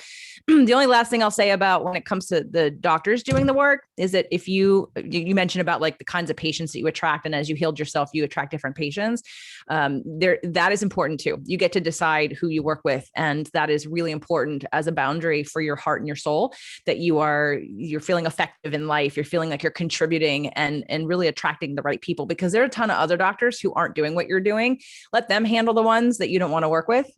[SPEAKER 1] the only last thing I'll say about when it comes to the doctors doing the work is that if you mentioned about like the kinds of patients that you attract, and as you healed yourself, you attract different patients. That is important too. You get to decide who you work with. And that is really important as a boundary for your heart and your soul, that you're feeling effective in life. You're feeling like you're contributing and really attracting the right people, because there are a ton of other doctors who aren't doing what you're doing. Let them handle the ones that you don't want to work with.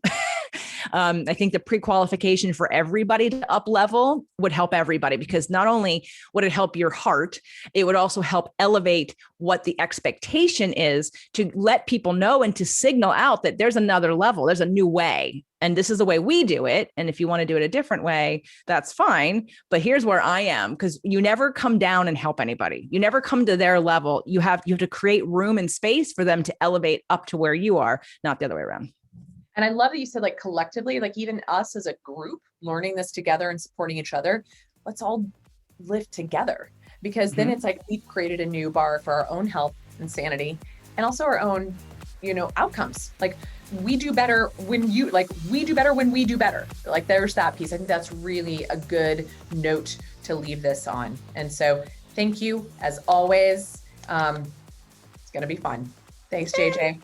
[SPEAKER 1] I think the pre-qualification for everybody to up level would help everybody, because not only would it help your heart, it would also help elevate what the expectation is, to let people know and to signal out that there's another level, there's a new way. And this is the way we do it. And if you want to do it a different way, that's fine. But here's where I am, because you never come down and help anybody. You never come to their level. You have to create room and space for them to elevate up to where you are, not the other way around.
[SPEAKER 2] And I love that you said like collectively, like even us as a group learning this together and supporting each other, let's all live together, because then it's like we've created a new bar for our own health and sanity, and also our own, outcomes. Like we do better when we do better when we do better. Like there's that piece. I think that's really a good note to leave this on. And so thank you as always. It's going to be fun. Thanks, JJ.